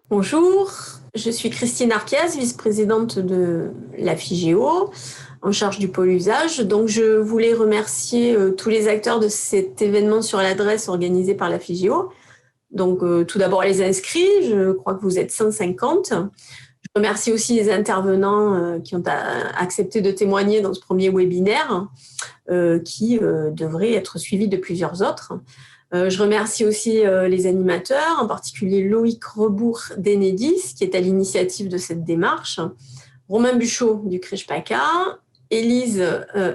Bonjour, je suis Christine Arquiaz, vice-présidente de la FIGEO, en charge du pôle usage. Donc, je voulais remercier tous les acteurs de cet événement sur l'adresse organisé par la FIGEO. Donc, tout d'abord les inscrits, je crois que vous êtes 150. Je remercie aussi les intervenants qui ont accepté de témoigner dans ce premier webinaire qui devrait être suivi de plusieurs autres. Je remercie aussi les animateurs, en particulier Loïc Rebourg d'Enedis, qui est à l'initiative de cette démarche, Romain Buchot du CRIJ-PACA, Élise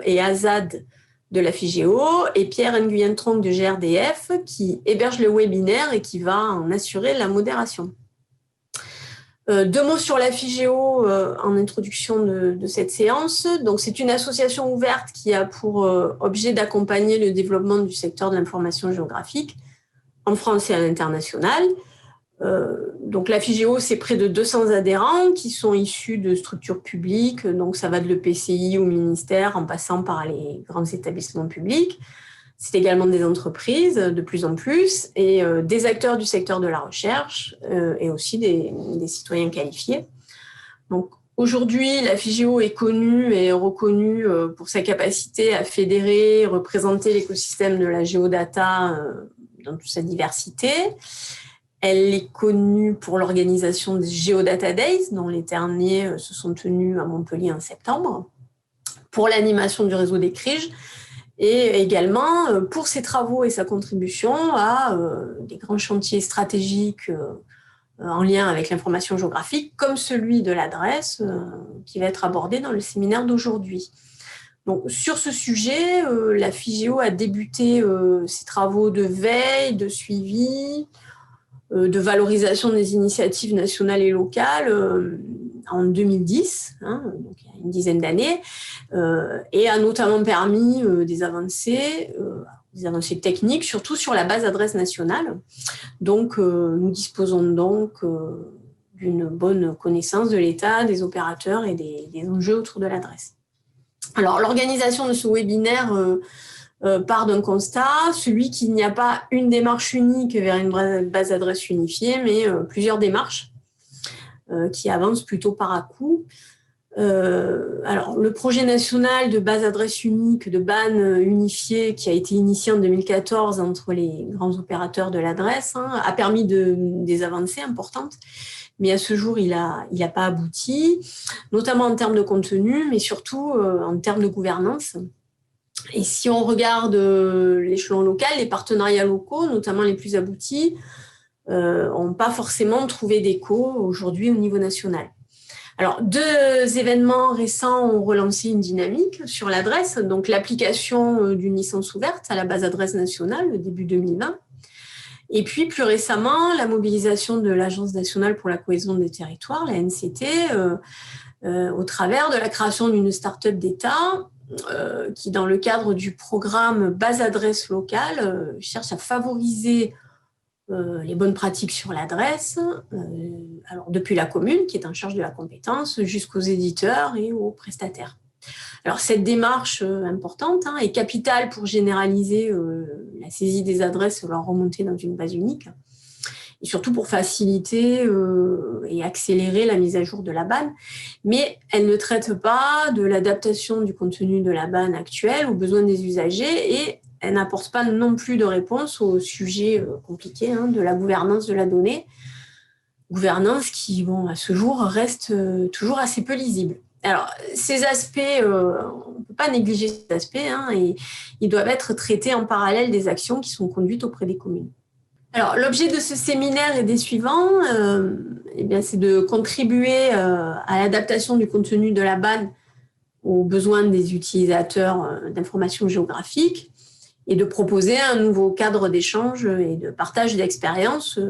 et Azad de la FIGEO et Pierre Nguyen-Trong de GRDF qui héberge le webinaire et qui va en assurer la modération. Deux mots sur la FIGEO en introduction de cette séance. Donc, c'est une association ouverte qui a pour objet d'accompagner le développement du secteur de l'information géographique en France et à l'international. Donc, la FIGEO, c'est près de 200 adhérents qui sont issus de structures publiques. Donc, ça va de l'EPCI au ministère en passant par les grands établissements publics. C'est également des entreprises de plus en plus et des acteurs du secteur de la recherche et aussi des citoyens qualifiés. Donc aujourd'hui, la FIGEO est connue et reconnue pour sa capacité à fédérer et représenter l'écosystème de la géodata dans toute sa diversité. Elle est connue pour l'organisation des Geodata Days, dont les derniers se sont tenus à Montpellier en septembre, pour l'animation du réseau des CRIJ, et également pour ses travaux et sa contribution à des grands chantiers stratégiques en lien avec l'information géographique, comme celui de l'adresse qui va être abordé dans le séminaire d'aujourd'hui. Donc, sur ce sujet, la FIGEO a débuté ses travaux de veille, de suivi, de valorisation des initiatives nationales et locales en 2010, donc il y a une dizaine d'années, et a notamment permis des avancées techniques, surtout sur la base adresse nationale. Donc, nous disposons donc d'une bonne connaissance de l'état, des opérateurs et des enjeux autour de l'adresse. Alors, l'organisation de ce webinaire part d'un constat, celui qu'il n'y a pas une démarche unique vers une base adresse unifiée, mais plusieurs démarches qui avancent plutôt par à-coups. Alors, le projet national de base adresse unique, de BAN unifié, qui a été initié en 2014 entre les grands opérateurs de l'adresse, a permis des avancées importantes, mais à ce jour, il a pas abouti, notamment en termes de contenu, mais surtout en termes de gouvernance. Et si on regarde l'échelon local, les partenariats locaux, notamment les plus aboutis, n'ont pas forcément trouvé d'écho aujourd'hui au niveau national. Alors, deux événements récents ont relancé une dynamique sur l'adresse, donc l'application d'une licence ouverte à la base adresse nationale, le début 2020, et puis plus récemment, la mobilisation de l'Agence nationale pour la cohésion des territoires, la NCT, au travers de la création d'une start-up d'État qui, dans le cadre du programme base adresse locale, cherche à favoriser les bonnes pratiques sur l'adresse, alors depuis la commune qui est en charge de la compétence jusqu'aux éditeurs et aux prestataires. Alors cette démarche importante est capitale pour généraliser la saisie des adresses et leur remonter dans une base unique, et surtout pour faciliter et accélérer la mise à jour de la BAN, mais elle ne traite pas de l'adaptation du contenu de la BAN actuelle aux besoins des usagers et elle n'apporte pas non plus de réponse au sujet compliqué de la gouvernance de la donnée, gouvernance qui, à ce jour, reste toujours assez peu lisible. Alors, ces aspects, on ne peut pas négliger ces aspects, et ils doivent être traités en parallèle des actions qui sont conduites auprès des communes. Alors, l'objet de ce séminaire est des suivants. Eh bien, c'est de contribuer à l'adaptation du contenu de la BAN aux besoins des utilisateurs d'information géographique et de proposer un nouveau cadre d'échange et de partage d'expériences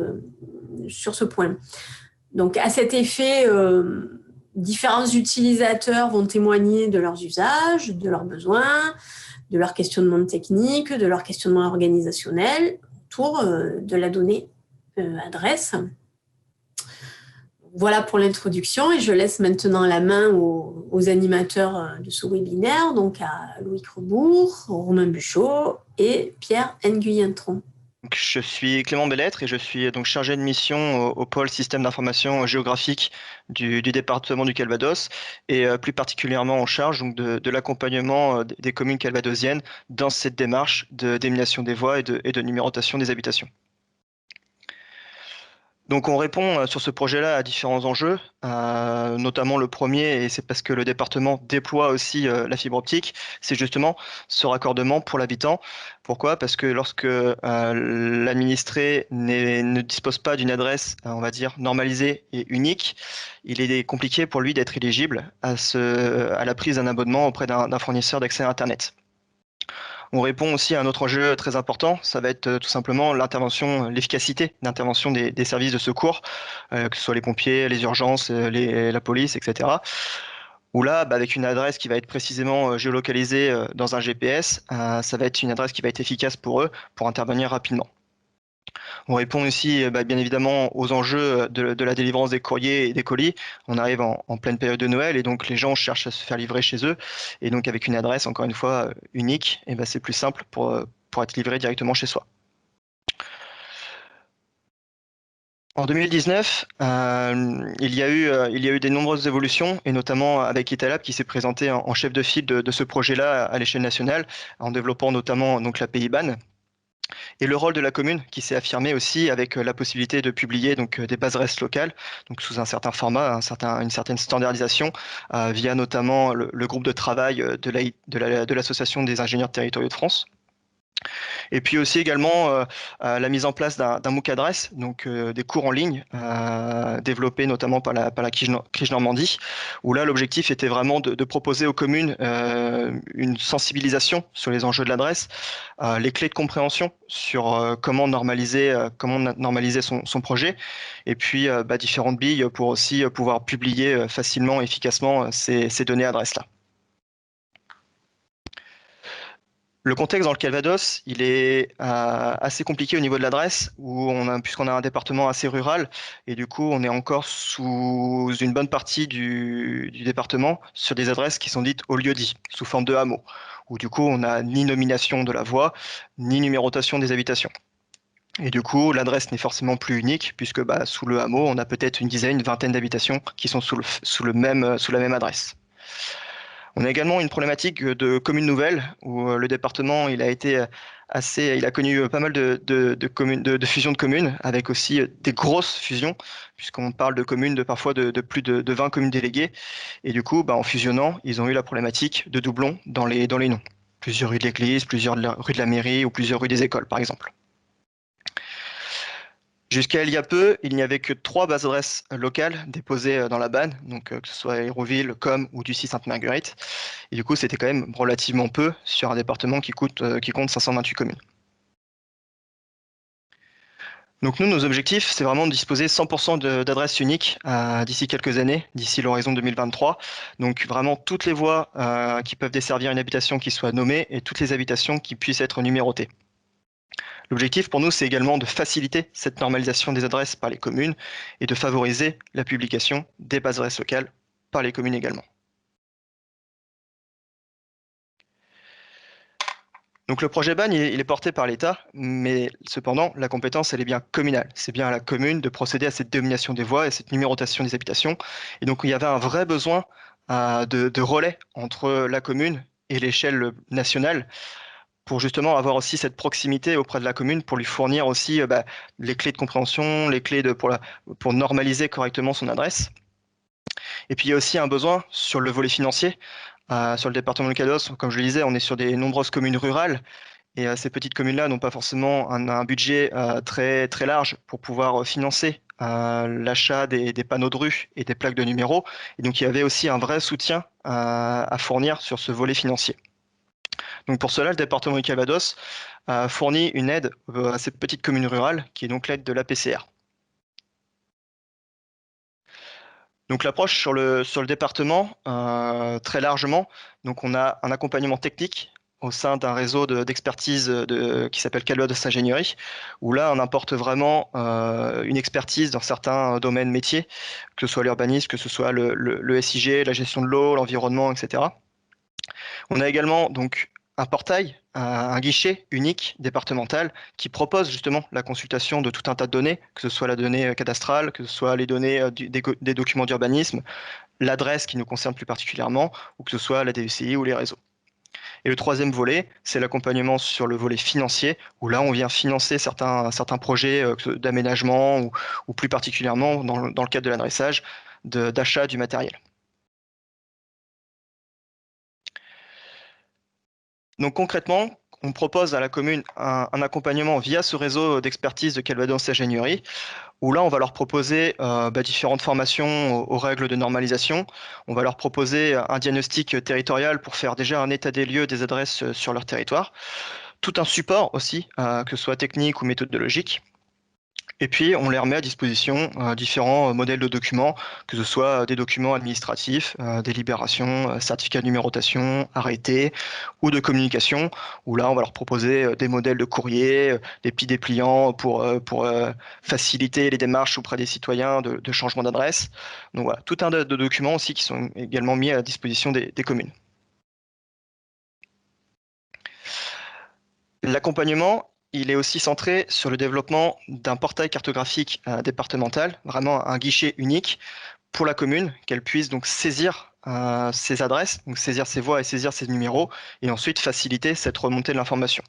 sur ce point. Donc, à cet effet, différents utilisateurs vont témoigner de leurs usages, de leurs besoins, de leurs questionnements techniques, de leurs questionnements organisationnels autour de la donnée adresse. Voilà pour l'introduction et je laisse maintenant la main aux animateurs de ce webinaire, donc à Loïc Rebourg, Romain Buchot et Pierre Nguyen-Tron. Je suis Clément Bellettre et je suis donc chargé de mission au pôle système d'information géographique du département du Calvados et plus particulièrement en charge donc, de l'accompagnement des communes calvadosiennes dans cette démarche de d'élimination des voies et de numérotation des habitations. Donc on répond sur ce projet-là à différents enjeux, notamment le premier, et c'est parce que le département déploie aussi la fibre optique, c'est justement ce raccordement pour l'habitant. Pourquoi? Parce que lorsque l'administré ne dispose pas d'une adresse, on va dire, normalisée et unique, il est compliqué pour lui d'être éligible à la prise d'un abonnement auprès d'un fournisseur d'accès à Internet. On répond aussi à un autre enjeu très important, ça va être tout simplement l'efficacité d'intervention des services de secours, que ce soit les pompiers, les urgences, la police, etc. Où là, avec une adresse qui va être précisément géolocalisée dans un GPS, ça va être une adresse qui va être efficace pour eux pour intervenir rapidement. On répond aussi bien évidemment aux enjeux de la délivrance des courriers et des colis. On arrive en pleine période de Noël et donc les gens cherchent à se faire livrer chez eux. Et donc avec une adresse, encore une fois, unique, et c'est plus simple pour être livré directement chez soi. En 2019, il y a eu des nombreuses évolutions, et notamment avec Italab qui s'est présenté en chef de file de ce projet-là à l'échelle nationale, en développant notamment donc, l'API BAN. Et le rôle de la commune qui s'est affirmé aussi avec la possibilité de publier donc, des bases REST locales, donc sous un certain format, une certaine standardisation, via notamment le groupe de travail de l'association des ingénieurs territoriaux de France. Et puis aussi également la mise en place d'un MOOC adresse, donc des cours en ligne développés notamment par la Crige Normandie, où là l'objectif était vraiment de proposer aux communes une sensibilisation sur les enjeux de l'adresse, les clés de compréhension sur comment normaliser son projet, et puis différentes billes pour aussi pouvoir publier facilement et efficacement ces données adresses-là. Le contexte dans le Calvados, il est assez compliqué au niveau de l'adresse, puisqu'on a un département assez rural, et du coup, on est encore sous une bonne partie du département sur des adresses qui sont dites au lieu dit, sous forme de hameaux, où du coup, on n'a ni nomination de la voie, ni numérotation des habitations. Et du coup, l'adresse n'est forcément plus unique, puisque sous le hameau, on a peut-être une dizaine, une vingtaine d'habitations qui sont sous la même adresse. On a également une problématique de communes nouvelles où le département il a connu pas mal de fusions de communes avec aussi des grosses fusions puisqu'on parle de communes parfois de plus de 20 communes déléguées et du coup en fusionnant ils ont eu la problématique de doublons dans les noms. Plusieurs rues de l'église, plusieurs rues de la mairie ou plusieurs rues des écoles par exemple. Jusqu'à il y a peu, il n'y avait que 3 bases adresses locales déposées dans la BAN, donc que ce soit Hérouville, Com ou Ducy-Sainte-Marguerite. Et du coup, c'était quand même relativement peu sur un département qui compte 528 communes. Donc nous, nos objectifs, c'est vraiment de disposer 100% d'adresses uniques d'ici quelques années, d'ici l'horizon 2023. Donc vraiment toutes les voies qui peuvent desservir une habitation qui soit nommée et toutes les habitations qui puissent être numérotées. L'objectif pour nous, c'est également de faciliter cette normalisation des adresses par les communes et de favoriser la publication des bases adresses locales par les communes également. Donc le projet BAN, il est porté par l'État, mais cependant, la compétence, elle est bien communale. C'est bien à la commune de procéder à cette dénomination des voies et cette numérotation des habitations. Et donc il y avait un vrai besoin de relais entre la commune et l'échelle nationale, pour justement avoir aussi cette proximité auprès de la commune, pour lui fournir aussi les clés de compréhension, les clés pour normaliser correctement son adresse. Et puis il y a aussi un besoin sur le volet financier. Sur le département du Calvados, comme je le disais, on est sur des nombreuses communes rurales. Et ces petites communes-là n'ont pas forcément un budget très, très large pour pouvoir financer l'achat des panneaux de rue et des plaques de numéros. Et donc, il y avait aussi un vrai soutien à fournir sur ce volet financier. Donc, pour cela, le département du Calvados a fourni une aide à ces petites communes rurales, qui est donc l'aide de l'APCR. Donc l'approche sur le département, très largement, donc on a un accompagnement technique au sein d'un réseau d'expertise qui s'appelle Calvados Ingénierie, où là on apporte vraiment une expertise dans certains domaines métiers, que ce soit l'urbanisme, que ce soit le SIG, la gestion de l'eau, l'environnement, etc. On a également donc un portail, un guichet unique départemental qui propose justement la consultation de tout un tas de données, que ce soit la donnée cadastrale, que ce soit les données des documents d'urbanisme, l'adresse qui nous concerne plus particulièrement, ou que ce soit la DUCI ou les réseaux. Et le troisième volet, c'est l'accompagnement sur le volet financier, où là on vient financer certains projets d'aménagement ou plus particulièrement dans le cadre de l'adressage, d'achat du matériel. Donc concrètement, on propose à la commune un accompagnement via ce réseau d'expertise de Calvados Ingénierie, où là on va leur proposer différentes formations aux règles de normalisation. On va leur proposer un diagnostic territorial pour faire déjà un état des lieux des adresses sur leur territoire. Tout un support aussi, que ce soit technique ou méthodologique. Et puis, on les remet à disposition différents modèles de documents, que ce soit des documents administratifs, des libérations, certificats de numérotation, arrêtés, ou de communication, où là, on va leur proposer des modèles de courrier, des petits dépliants pour faciliter les démarches auprès des citoyens de changement d'adresse. Donc voilà, tout un tas de documents aussi qui sont également mis à la disposition des communes. L'accompagnement, il est aussi centré sur le développement d'un portail cartographique départemental, vraiment un guichet unique pour la commune, qu'elle puisse donc saisir ses adresses, donc saisir ses voies et saisir ses numéros, et ensuite faciliter cette remontée de l'information.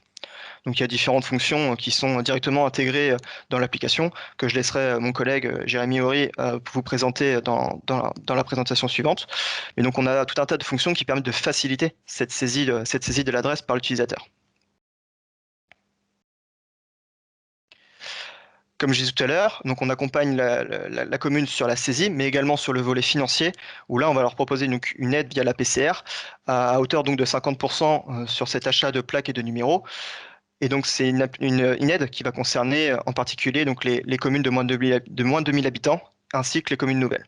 Donc il y a différentes fonctions qui sont directement intégrées dans l'application, que je laisserai mon collègue Jérémy Horry vous présenter dans la présentation suivante. Et donc on a tout un tas de fonctions qui permettent de faciliter cette saisie de l'adresse par l'utilisateur. Comme je disais tout à l'heure, donc on accompagne la commune sur la saisie, mais également sur le volet financier, où là on va leur proposer une aide via la PCR à hauteur donc de 50% sur cet achat de plaques et de numéros. Et donc c'est une aide qui va concerner en particulier donc les communes de moins de 2000 habitants, ainsi que les communes nouvelles.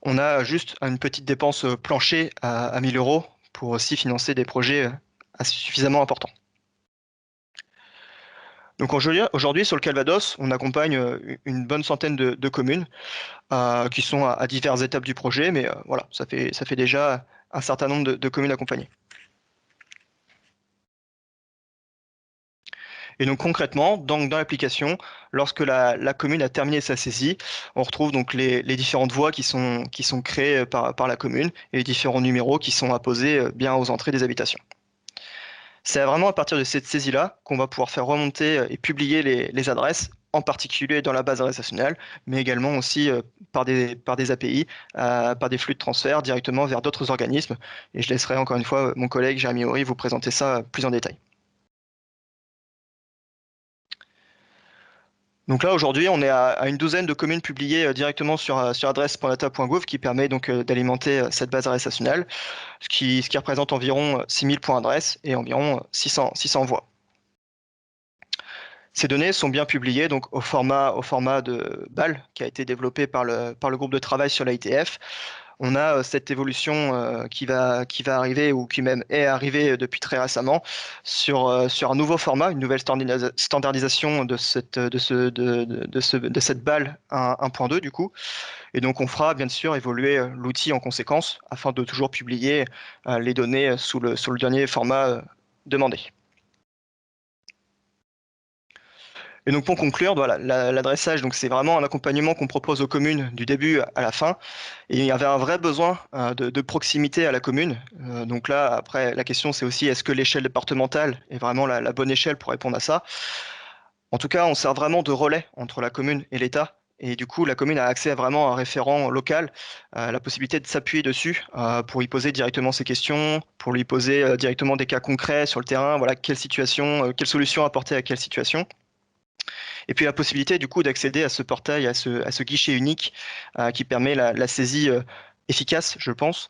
On a juste une petite dépense plancher à 1000 € pour aussi financer des projets suffisamment importants. Donc aujourd'hui, sur le Calvados, on accompagne une bonne centaine de communes qui sont à diverses étapes du projet, mais voilà, ça fait déjà un certain nombre de communes accompagnées. Et donc concrètement, dans l'application, lorsque la commune a terminé sa saisie, on retrouve donc les différentes voies qui sont créées par la commune et les différents numéros qui sont apposés bien aux entrées des habitations. C'est vraiment à partir de cette saisie-là qu'on va pouvoir faire remonter et publier les adresses, en particulier dans la base adresse nationale, mais également aussi par des API, par des flux de transfert directement vers d'autres organismes. Et je laisserai encore une fois mon collègue Jérémy Horry vous présenter ça plus en détail. Donc là, aujourd'hui, on est à une douzaine de communes publiées directement sur adresse.data.gouv qui permet donc d'alimenter cette base adresse nationale, ce qui représente environ 6000 points adresse et environ 600 voix. Ces données sont bien publiées donc au format de BAL qui a été développé par le groupe de travail sur l'ITF. On a cette évolution qui va arriver ou qui même est arrivée depuis très récemment sur un nouveau format, une nouvelle standardisation de cette BAL 1.2 du coup. Et donc on fera bien sûr évoluer l'outil en conséquence afin de toujours publier les données sous le dernier format demandé. Et donc pour conclure, voilà, l'adressage, donc c'est vraiment un accompagnement qu'on propose aux communes du début à la fin. Et il y avait un vrai besoin de proximité à la commune. Donc là, après, la question c'est aussi est-ce que l'échelle départementale est vraiment la bonne échelle pour répondre à ça? En tout cas, on sert vraiment de relais entre la commune et l'État Et du coup, la commune a accès à vraiment un référent local, la possibilité de s'appuyer dessus pour y poser directement ses questions, pour lui poser directement des cas concrets sur le terrain, voilà, quelle situation, quelle solution apporter à quelle situation. Et puis la possibilité du coup d'accéder à ce portail, à ce guichet unique qui permet la saisie efficace, je pense,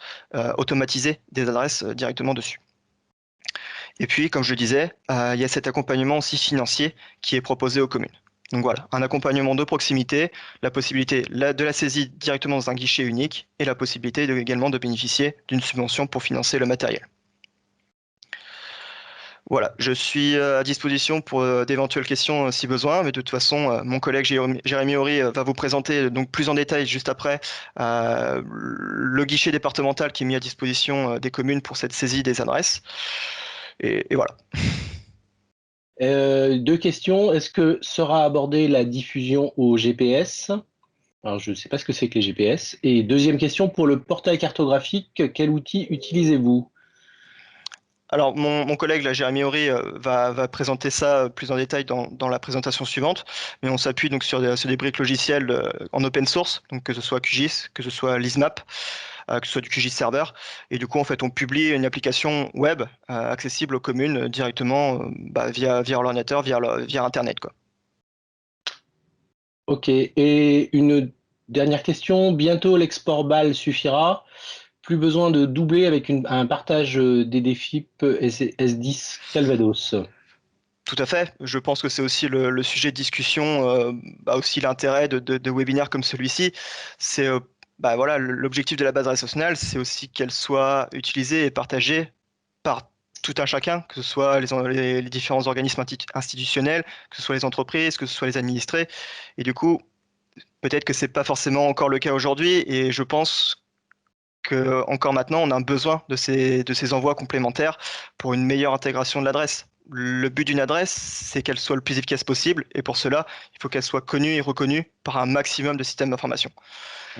automatisée des adresses directement dessus. Et puis, comme je le disais, il y a cet accompagnement aussi financier qui est proposé aux communes. Donc voilà, un accompagnement de proximité, la possibilité de la saisie directement dans un guichet unique et la possibilité également de bénéficier d'une subvention pour financer le matériel. Voilà, je suis à disposition pour d'éventuelles questions si besoin, mais de toute façon, mon collègue Jérémy Horry va vous présenter donc plus en détail juste après le guichet départemental qui est mis à disposition des communes pour cette saisie des adresses. Et voilà. Deux questions. Est-ce que sera abordée la diffusion au GPS? Alors, je ne sais pas ce que c'est que les GPS. Et deuxième question, pour le portail cartographique, quel outil utilisez-vous? Alors, mon collègue, là, Jérémy Horry, va présenter ça plus en détail dans la présentation suivante, mais on s'appuie donc sur des briques logicielles en open source, donc que ce soit QGIS, que ce soit Lismap, que ce soit du QGIS Server, et du coup, en fait, on publie une application web accessible aux communes directement via ordinateur, via Internet, quoi. Ok, et une dernière question, bientôt l'export BAL suffira? Plus besoin de doubler avec un partage des défis S10 Calvados. Tout à fait. Je pense que c'est aussi le sujet de discussion, aussi l'intérêt de webinaires comme celui-ci. C'est voilà, l'objectif de la base nationale, c'est aussi qu'elle soit utilisée et partagée par tout un chacun, que ce soit les différents organismes institutionnels, que ce soit les entreprises, que ce soit les administrés. Et du coup, peut-être que c'est pas forcément encore le cas aujourd'hui, et je pense que encore maintenant, on a besoin de ces envois complémentaires pour une meilleure intégration de l'adresse. Le but d'une adresse, c'est qu'elle soit le plus efficace possible, et pour cela, il faut qu'elle soit connue et reconnue par un maximum de systèmes d'information.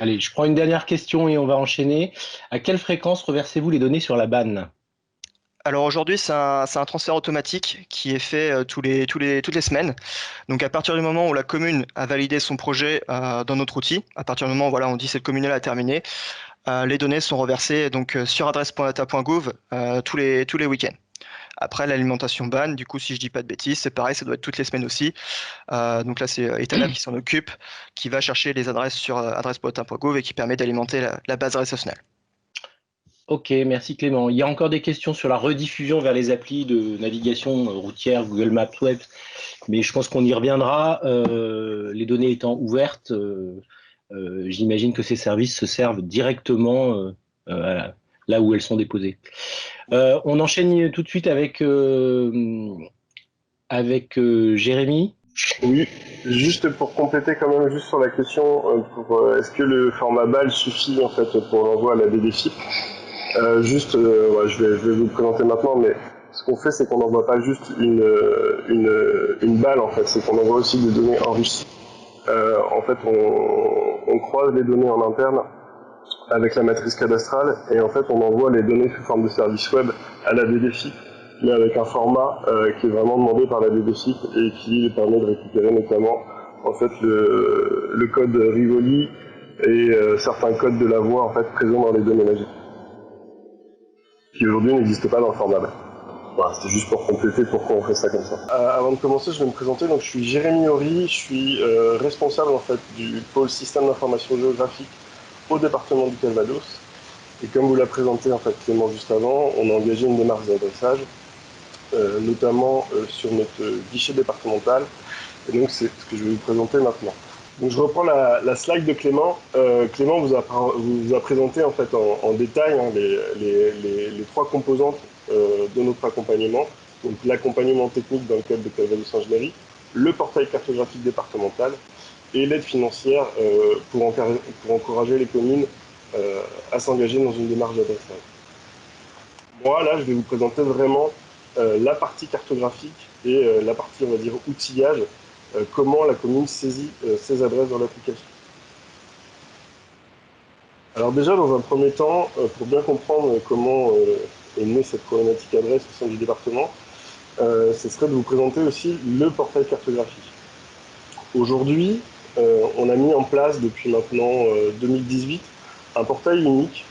Allez, je prends une dernière question et on va enchaîner. À quelle fréquence reversez-vous les données sur la BAN? Alors aujourd'hui, c'est un transfert automatique qui est fait toutes les semaines. Donc à partir du moment où la commune a validé son projet dans notre outil, à partir du moment où voilà, on dit cette commune-là a terminé, les données sont reversées donc sur adresse.data.gouv tous les week-ends. Après l'alimentation BAN, du coup, si je dis pas de bêtises, c'est pareil, ça doit être toutes les semaines aussi. Donc là, c'est Etalab qui s'en occupe, qui va chercher les adresses sur adresse.data.gouv et qui permet d'alimenter la base adresse-nationale. Ok, merci Clément. Il y a encore des questions sur la rediffusion vers les applis de navigation routière, Google Maps Web, mais je pense qu'on y reviendra. Les données étant ouvertes, j'imagine que ces services se servent directement là où elles sont déposées. On enchaîne tout de suite avec Jérémy. Oui, juste pour compléter quand même juste sur la question, est-ce que le format BAL suffit en fait pour l'envoi à la BDFIP? Je vais vous le présenter maintenant, mais ce qu'on fait, c'est qu'on n'envoie pas juste une balle, en fait, c'est qu'on envoie aussi des données enrichies. En fait, on croise les données en interne avec la matrice cadastrale, et en fait, on envoie les données sous forme de service web à la BDFIP, mais avec un format qui est vraiment demandé par la BDFIP et qui permet de récupérer notamment en fait le code Rivoli et certains codes de la voix en fait présents dans les données magiques, qui aujourd'hui n'existent pas dans le format BAL. Voilà, c'était juste pour compléter pourquoi on fait ça comme ça. Avant de commencer, je vais me présenter. Donc, je suis Jérémy Horry, je suis responsable en fait du pôle système d'information géographique au département du Calvados. Et comme vous l'a présenté en fait Clément juste avant, on a engagé une démarche d'adressage, notamment sur notre guichet départemental. Et donc, c'est ce que je vais vous présenter maintenant. Donc, je reprends la slide de Clément. Clément vous a présenté en fait en détail les trois composantes de notre accompagnement. Donc, l'accompagnement technique dans le cadre de Calvados Ingénierie, le portail cartographique départemental et l'aide financière pour encourager les communes à s'engager dans une démarche d'adressage. Moi, là, je vais vous présenter vraiment la partie cartographique et la partie, on va dire, outillage, comment la commune saisit ses adresses dans l'application. Alors déjà, dans un premier temps, pour bien comprendre comment est née cette problématique adresse au sein du département, ce serait de vous présenter aussi le portail cartographique. Aujourd'hui, on a mis en place depuis maintenant 2018 un portail unique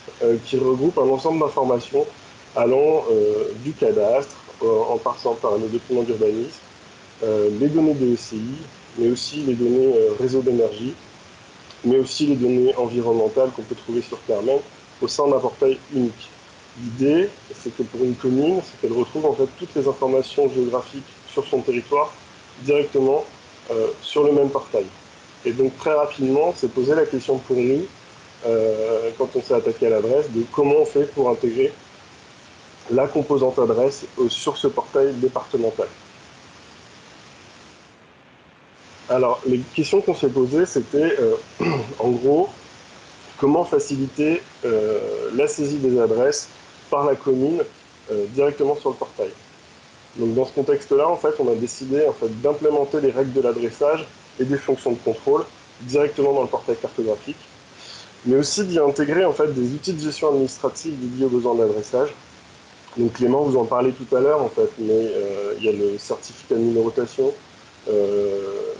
qui regroupe un ensemble d'informations allant du cadastre, en passant par les documents d'urbanisme, les données de ECI, mais aussi les données réseau d'énergie, mais aussi les données environnementales qu'on peut trouver sur Carmen au sein d'un portail unique. L'idée, c'est que pour une commune, c'est qu'elle retrouve en fait toutes les informations géographiques sur son territoire directement sur le même portail. Et donc très rapidement, c'est posé la question pour nous, quand on s'est attaqué à l'adresse, de comment on fait pour intégrer la composante adresse sur ce portail départemental. Alors, les questions qu'on s'est posées, c'était, en gros, comment faciliter la saisie des adresses par la commune directement sur le portail. Donc, dans ce contexte-là, en fait, on a décidé d'implémenter les règles de l'adressage et des fonctions de contrôle directement dans le portail cartographique, mais aussi d'y intégrer en fait, des outils de gestion administrative dédiés aux besoins d'adressage. Donc, Clément vous en parlait tout à l'heure, en fait, mais il y a le certificat de numérotation,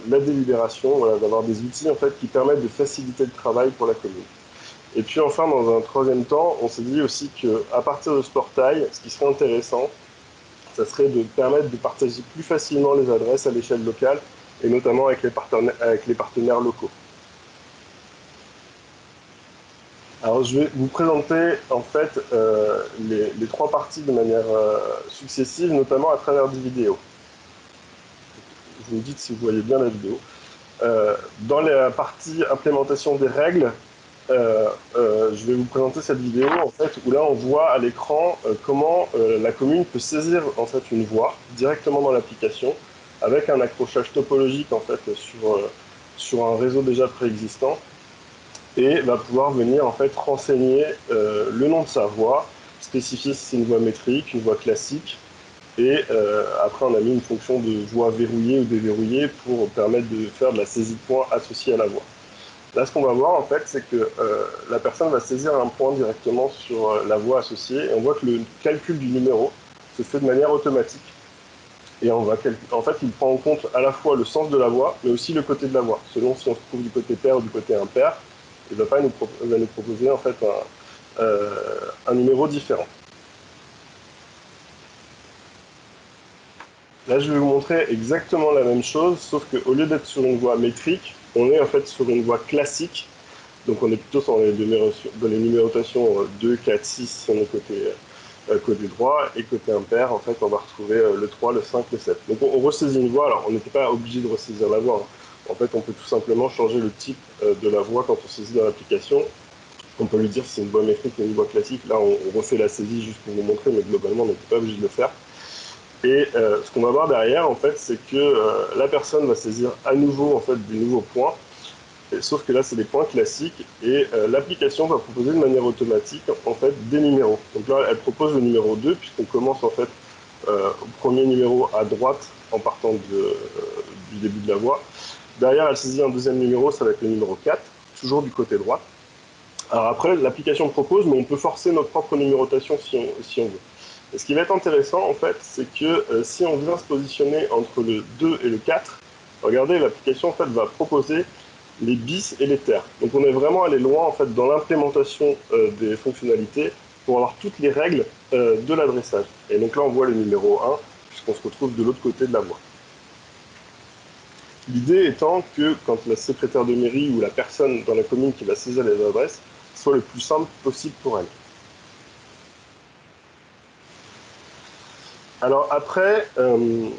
la délibération, voilà, d'avoir des outils en fait, qui permettent de faciliter le travail pour la commune. Et puis enfin, dans un troisième temps, on s'est dit aussi qu'à partir de ce portail, ce qui serait intéressant, ça serait de permettre de partager plus facilement les adresses à l'échelle locale, et notamment avec les partenaires locaux. Alors je vais vous présenter en fait les trois parties de manière successive, notamment à travers des vidéos. Vous me dites si vous voyez bien la vidéo. Dans la partie implémentation des règles, je vais vous présenter cette vidéo en fait, où là on voit à l'écran comment la commune peut saisir en fait, une voie directement dans l'application avec un accrochage topologique en fait, sur un réseau déjà préexistant et va pouvoir venir en fait, renseigner le nom de sa voie, spécifier si c'est une voie métrique, une voie classique. Et après, on a mis une fonction de voie verrouillée ou déverrouillée pour permettre de faire de la saisie de points associée à la voie. Là, ce qu'on va voir, en fait, c'est que la personne va saisir un point directement sur la voie associée. Et on voit que le calcul du numéro se fait de manière automatique. Et en fait, il prend en compte à la fois le sens de la voie, mais aussi le côté de la voie. Selon si on se trouve du côté pair ou du côté impair, il va nous proposer en fait, un numéro différent. Là, je vais vous montrer exactement la même chose, sauf qu'au lieu d'être sur une voie métrique, on est en fait sur une voie classique. Donc on est plutôt dans les numérotations 2, 4, 6 si on est côté droit, et côté impair, en fait, on va retrouver le 3, le 5, le 7. Donc on ressaisit une voie, alors on n'était pas obligé de ressaisir la voie. En fait, on peut tout simplement changer le type de la voie quand on saisit dans l'application. On peut lui dire si c'est une voie métrique ou une voie classique. Là, on refait la saisie juste pour vous montrer, mais globalement, on n'était pas obligé de le faire. Et ce qu'on va voir derrière, en fait, c'est que la personne va saisir à nouveau en fait, des nouveaux points, sauf que là, c'est des points classiques, et l'application va proposer de manière automatique en fait, des numéros. Donc là, elle propose le numéro 2, puisqu'on commence en fait, au premier numéro à droite en partant du début de la voie. Derrière, elle saisit un deuxième numéro, ça va être le numéro 4, toujours du côté droit. Alors après, l'application propose, mais on peut forcer notre propre numérotation si on veut. Et ce qui va être intéressant, en fait, c'est que si on vient se positionner entre le 2 et le 4, regardez, l'application en fait, va proposer les bis et les terres. Donc on est vraiment allé loin en fait, dans l'implémentation des fonctionnalités pour avoir toutes les règles de l'adressage. Et donc là, on voit le numéro 1, puisqu'on se retrouve de l'autre côté de la voie. L'idée étant que quand la secrétaire de mairie ou la personne dans la commune qui va saisir les adresses soit le plus simple possible pour elle. Alors après, on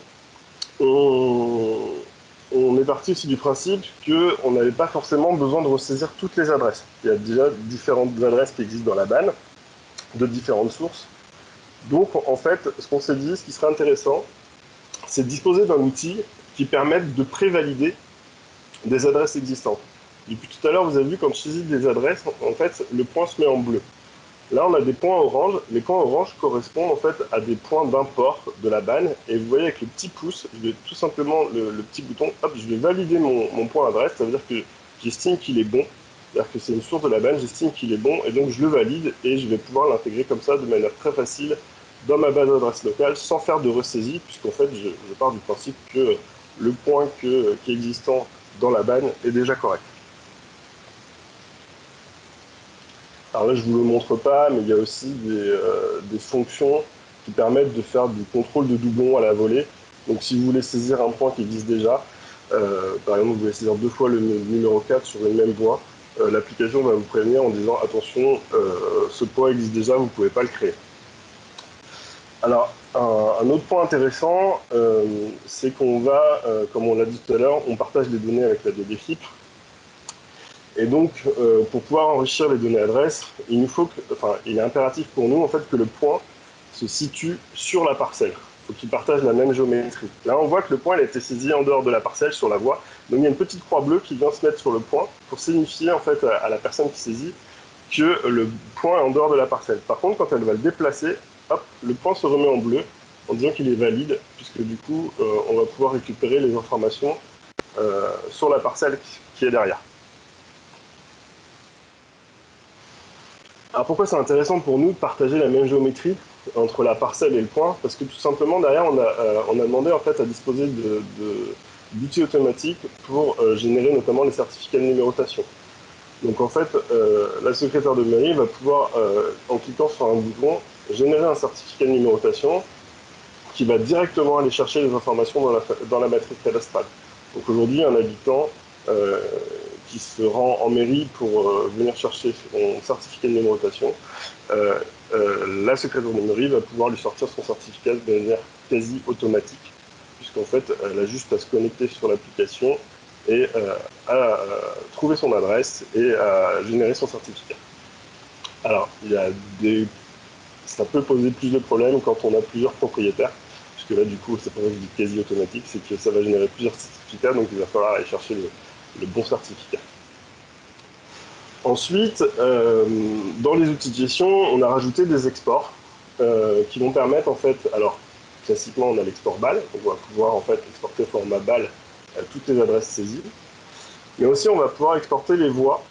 est parti aussi du principe qu'on n'avait pas forcément besoin de ressaisir toutes les adresses. Il y a déjà différentes adresses qui existent dans la banne, de différentes sources. Donc en fait, ce qu'on s'est dit, ce qui serait intéressant, c'est de disposer d'un outil qui permette de prévalider des adresses existantes. Depuis tout à l'heure, vous avez vu, quand je saisis des adresses, en fait, le point se met en bleu. Là, on a des points orange. Les points orange correspondent en fait à des points d'import de la banne. Et vous voyez avec le petit pouce, je vais tout simplement le petit bouton, hop, je vais valider mon point adresse. Ça veut dire que j'estime qu'il est bon. C'est-à-dire que c'est une source de la banne, j'estime qu'il est bon, et donc je le valide et je vais pouvoir l'intégrer comme ça de manière très facile dans ma base d'adresse locale sans faire de ressaisie, puisqu'en fait, je pars du principe que le point qui est existant dans la banne est déjà correct. Alors là, je ne vous le montre pas, mais il y a aussi des fonctions qui permettent de faire du contrôle de doublons à la volée. Donc si vous voulez saisir un point qui existe déjà, par exemple, vous voulez saisir 2 fois le numéro 4 sur une même voie, l'application va vous prévenir en disant « Attention, ce point existe déjà, vous ne pouvez pas le créer ». Alors, un autre point intéressant, c'est qu'on va, comme on l'a dit tout à l'heure, on partage les données avec la DDFIP. Et donc, pour pouvoir enrichir les données adresses, il est impératif pour nous en fait, que le point se situe sur la parcelle. Il faut qu'ils partagent la même géométrie. Là, on voit que le point a été saisi en dehors de la parcelle, sur la voie. Donc, il y a une petite croix bleue qui vient se mettre sur le point pour signifier en fait, à la personne qui saisit que le point est en dehors de la parcelle. Par contre, quand elle va le déplacer, hop, le point se remet en bleu en disant qu'il est valide, puisque du coup, on va pouvoir récupérer les informations sur la parcelle qui est derrière. Alors pourquoi c'est intéressant pour nous de partager la même géométrie entre la parcelle et le point? Parce que tout simplement, derrière, on a demandé en fait, à disposer d'outils automatiques pour générer notamment les certificats de numérotation. Donc en fait, la secrétaire de mairie va pouvoir, en cliquant sur un bouton, générer un certificat de numérotation qui va directement aller chercher les informations dans la matrice cadastrale. Donc aujourd'hui, un habitant qui se rend en mairie pour venir chercher son certificat de numérotation, la secrétaire de mairie va pouvoir lui sortir son certificat de manière quasi automatique, puisqu'en fait, elle a juste à se connecter sur l'application et à trouver son adresse et à générer son certificat. Alors, ça peut poser plus de problèmes quand on a plusieurs propriétaires, puisque là, du coup, c'est pas du quasi automatique, c'est que ça va générer plusieurs certificats, donc il va falloir aller chercher le bon certificat. Ensuite, dans les outils de gestion, on a rajouté des exports qui vont permettre, en fait, alors classiquement, on a l'export BAL, on va pouvoir en fait exporter format BAL toutes les adresses saisies, mais aussi on va pouvoir exporter les voies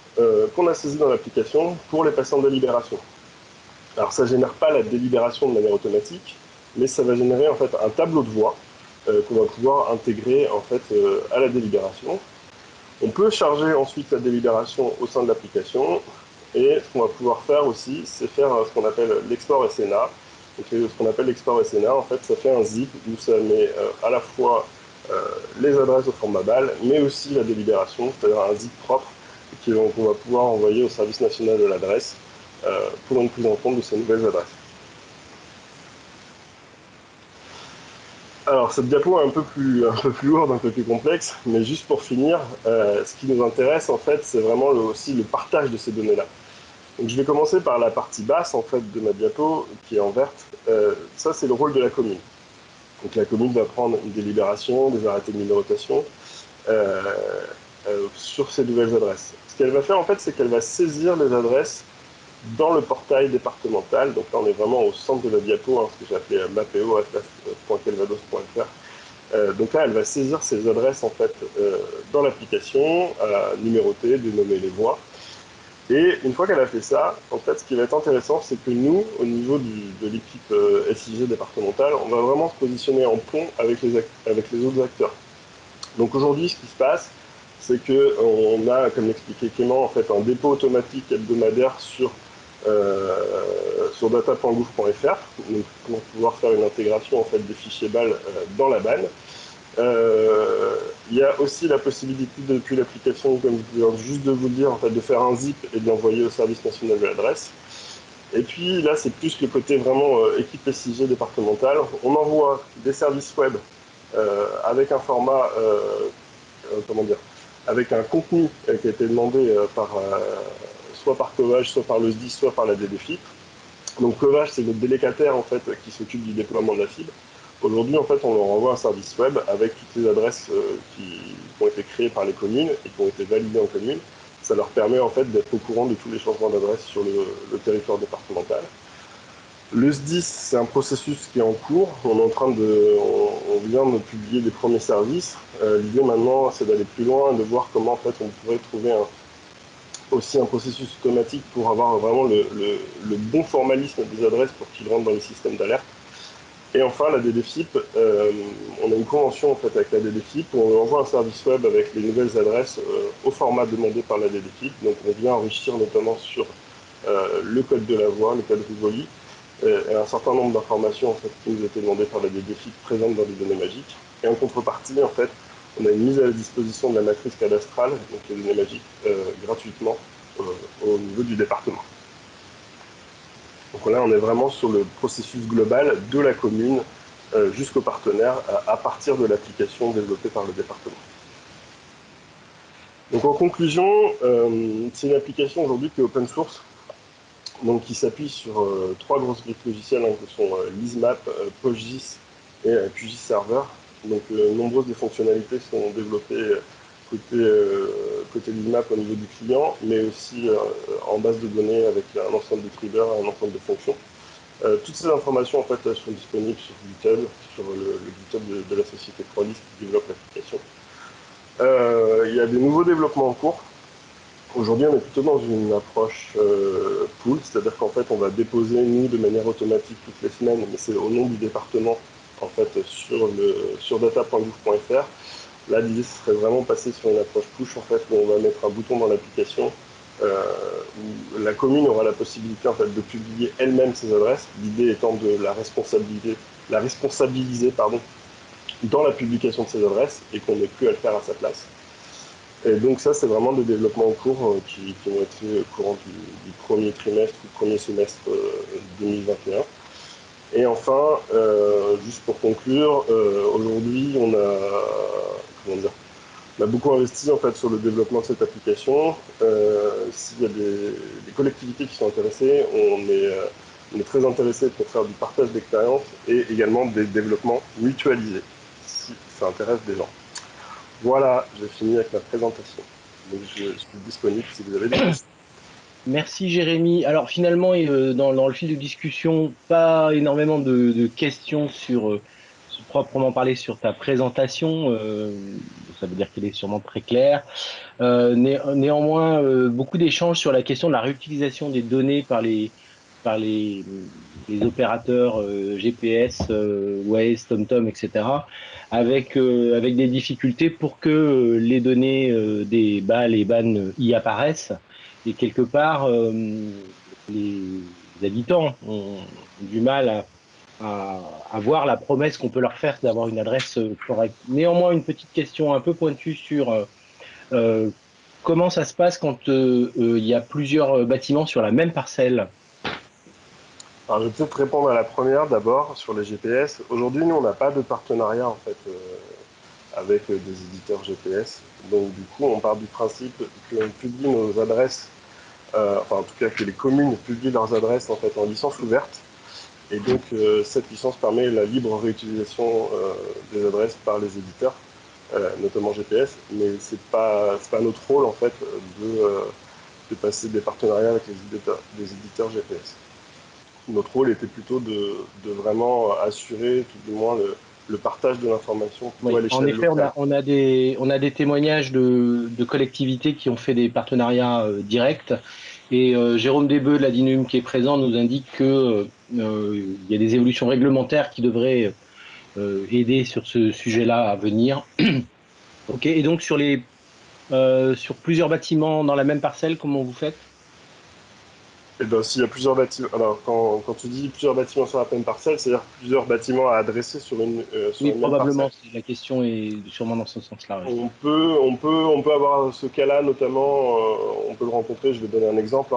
qu'on a saisies dans l'application pour les passer en délibération. Alors ça ne génère pas la délibération de manière automatique, mais ça va générer en fait un tableau de voies qu'on va pouvoir intégrer en fait à la délibération. On peut charger ensuite la délibération au sein de l'application, et ce qu'on va pouvoir faire aussi, c'est faire ce qu'on appelle l'export SNA. Donc, ce qu'on appelle l'export SNA, en fait, ça fait un zip où ça met à la fois les adresses au format BAL, mais aussi la délibération, c'est-à-dire un zip propre qu'on va pouvoir envoyer au service national de l'adresse pour une prise en compte de ces nouvelles adresses. Alors, cette diapo est un peu plus lourde, un peu plus complexe, mais juste pour finir, ce qui nous intéresse, en fait, c'est vraiment aussi le partage de ces données-là. Donc, je vais commencer par la partie basse, en fait, de ma diapo, qui est en verte. Ça, c'est le rôle de la commune. Donc, la commune va prendre une délibération, des arrêtés de numérotation sur ces nouvelles adresses. Ce qu'elle va faire, en fait, c'est qu'elle va saisir les adresses dans le portail départemental. Donc là, on est vraiment au centre de la diapo, hein, ce que j'ai appelé mapeo.calvados.fr. Donc là, elle va saisir ces adresses en fait dans l'application, numéroter, dénommer les voies. Et une fois qu'elle a fait ça, en fait, ce qui va être intéressant, c'est que nous, au niveau de l'équipe SIG départementale, on va vraiment se positionner en pont avec les autres acteurs. Donc aujourd'hui, ce qui se passe, c'est qu'on a, comme l'expliquait Clément, en fait, un dépôt automatique hebdomadaire sur data.gouv.fr, pour pouvoir faire une intégration en fait, des fichiers BAL dans la banne. Il y a aussi la possibilité depuis l'application, comme je viens juste de vous le dire, en fait, de faire un zip et de l'envoyer au service national de l'adresse. Et puis là, c'est plus le côté vraiment équipe SIG départementale. On envoie des services web avec un format, avec un contenu qui a été demandé soit par Covage, soit par le SDIS, soit par la DDFIP. Donc Covage, c'est notre délégataire en fait, qui s'occupe du déploiement de la fibre. Aujourd'hui, en fait, on leur envoie un service web avec toutes les adresses qui ont été créées par les communes et qui ont été validées en commune. Ça leur permet en fait d'être au courant de tous les changements d'adresse sur le territoire départemental. Le SDIS, c'est un processus qui est en cours. On vient de publier des premiers services. L'idée maintenant, c'est d'aller plus loin, de voir comment en fait on pourrait trouver aussi un processus automatique pour avoir vraiment le bon formalisme des adresses pour qu'ils rentrent dans les systèmes d'alerte. Et enfin, la DDFIP, on a une convention en fait avec la DDFIP où on envoie un service web avec les nouvelles adresses au format demandé par la DDFIP. Donc on vient enrichir notamment sur le code de la voix, le code Rivoli, et un certain nombre d'informations en fait, qui nous étaient demandées par la DDFIP présentes dans les données magiques. Et en contrepartie, en fait, on a une mise à la disposition de la matrice cadastrale, donc les données magiques, gratuitement au niveau du département. Donc là, on est vraiment sur le processus global de la commune jusqu'au partenaire à partir de l'application développée par le département. Donc en conclusion, c'est une application aujourd'hui qui est open source, donc qui s'appuie sur trois grosses briques logicielles que sont LizMap, PostGIS et QGIS Server. Donc nombreuses des fonctionnalités sont développées côté LizMap au niveau du client, mais aussi en base de données avec un ensemble de traders, un ensemble de fonctions. Toutes ces informations en fait, sont disponibles sur GitHub, sur le GitHub de la société Prolis qui développe l'application. Il y a des nouveaux développements en cours. Aujourd'hui, on est plutôt dans une approche pool, c'est-à-dire qu'en fait, on va déposer, nous, de manière automatique toutes les semaines, mais c'est au nom du département, en fait, sur data.gouv.fr. Là, l'idée serait vraiment passer sur une approche push, en fait, où on va mettre un bouton dans l'application où la commune aura la possibilité, en fait, de publier elle-même ses adresses. L'idée étant de la responsabiliser, dans la publication de ses adresses et qu'on n'ait plus à le faire à sa place. Et donc ça, c'est vraiment des développements en cours qui vont être faits au courant du premier trimestre ou premier semestre 2021. Et enfin, juste pour conclure, aujourd'hui, on a beaucoup investi en fait sur le développement de cette application. S'il y a des collectivités qui sont intéressées, on est très intéressé pour faire du partage d'expérience et également des développements mutualisés, si ça intéresse des gens. Voilà, j'ai fini avec ma présentation. Donc je suis disponible si vous avez des questions. Merci Jérémy. Alors finalement, dans le fil de discussion, pas énormément de questions sur proprement parler sur ta présentation. Ça veut dire qu'elle est sûrement très claire. Néanmoins, beaucoup d'échanges sur la question de la réutilisation des données par les opérateurs GPS, Waze, TomTom, etc., avec des difficultés pour que les données des BAL et BAN y apparaissent. Et quelque part, les habitants ont du mal à voir la promesse qu'on peut leur faire d'avoir une adresse correcte. Néanmoins, une petite question un peu pointue sur comment ça se passe quand il y a plusieurs bâtiments sur la même parcelle. Alors, je vais peut-être répondre à la première d'abord sur les GPS. Aujourd'hui, nous, on n'a pas de partenariat en fait avec des éditeurs GPS. Donc, du coup, on part du principe qu'on publie nos adresses, en tout cas que les communes publient leurs adresses en fait en licence ouverte. Et donc, cette licence permet la libre réutilisation des adresses par les éditeurs, notamment GPS. Mais c'est pas notre rôle en fait de passer des partenariats avec les éditeurs GPS. Notre rôle était plutôt de vraiment assurer tout du moins le partage de l'information à l'échelle locale. En effet, on a des témoignages de collectivités qui ont fait des partenariats directs. Et Jérôme Desbeux de la DINUM qui est présent nous indique qu'il y a des évolutions réglementaires qui devraient aider sur ce sujet-là à venir. Ok. Et donc sur plusieurs bâtiments dans la même parcelle, comment vous faites ? Eh bien, s'il y a plusieurs bâtiments, alors quand tu dis plusieurs bâtiments sur la même parcelle, c'est-à-dire plusieurs bâtiments à adresser sur une oui, probablement. La question est sûrement dans ce sens-là. Oui. On peut avoir ce cas-là, notamment, on peut le rencontrer. Je vais donner un exemple.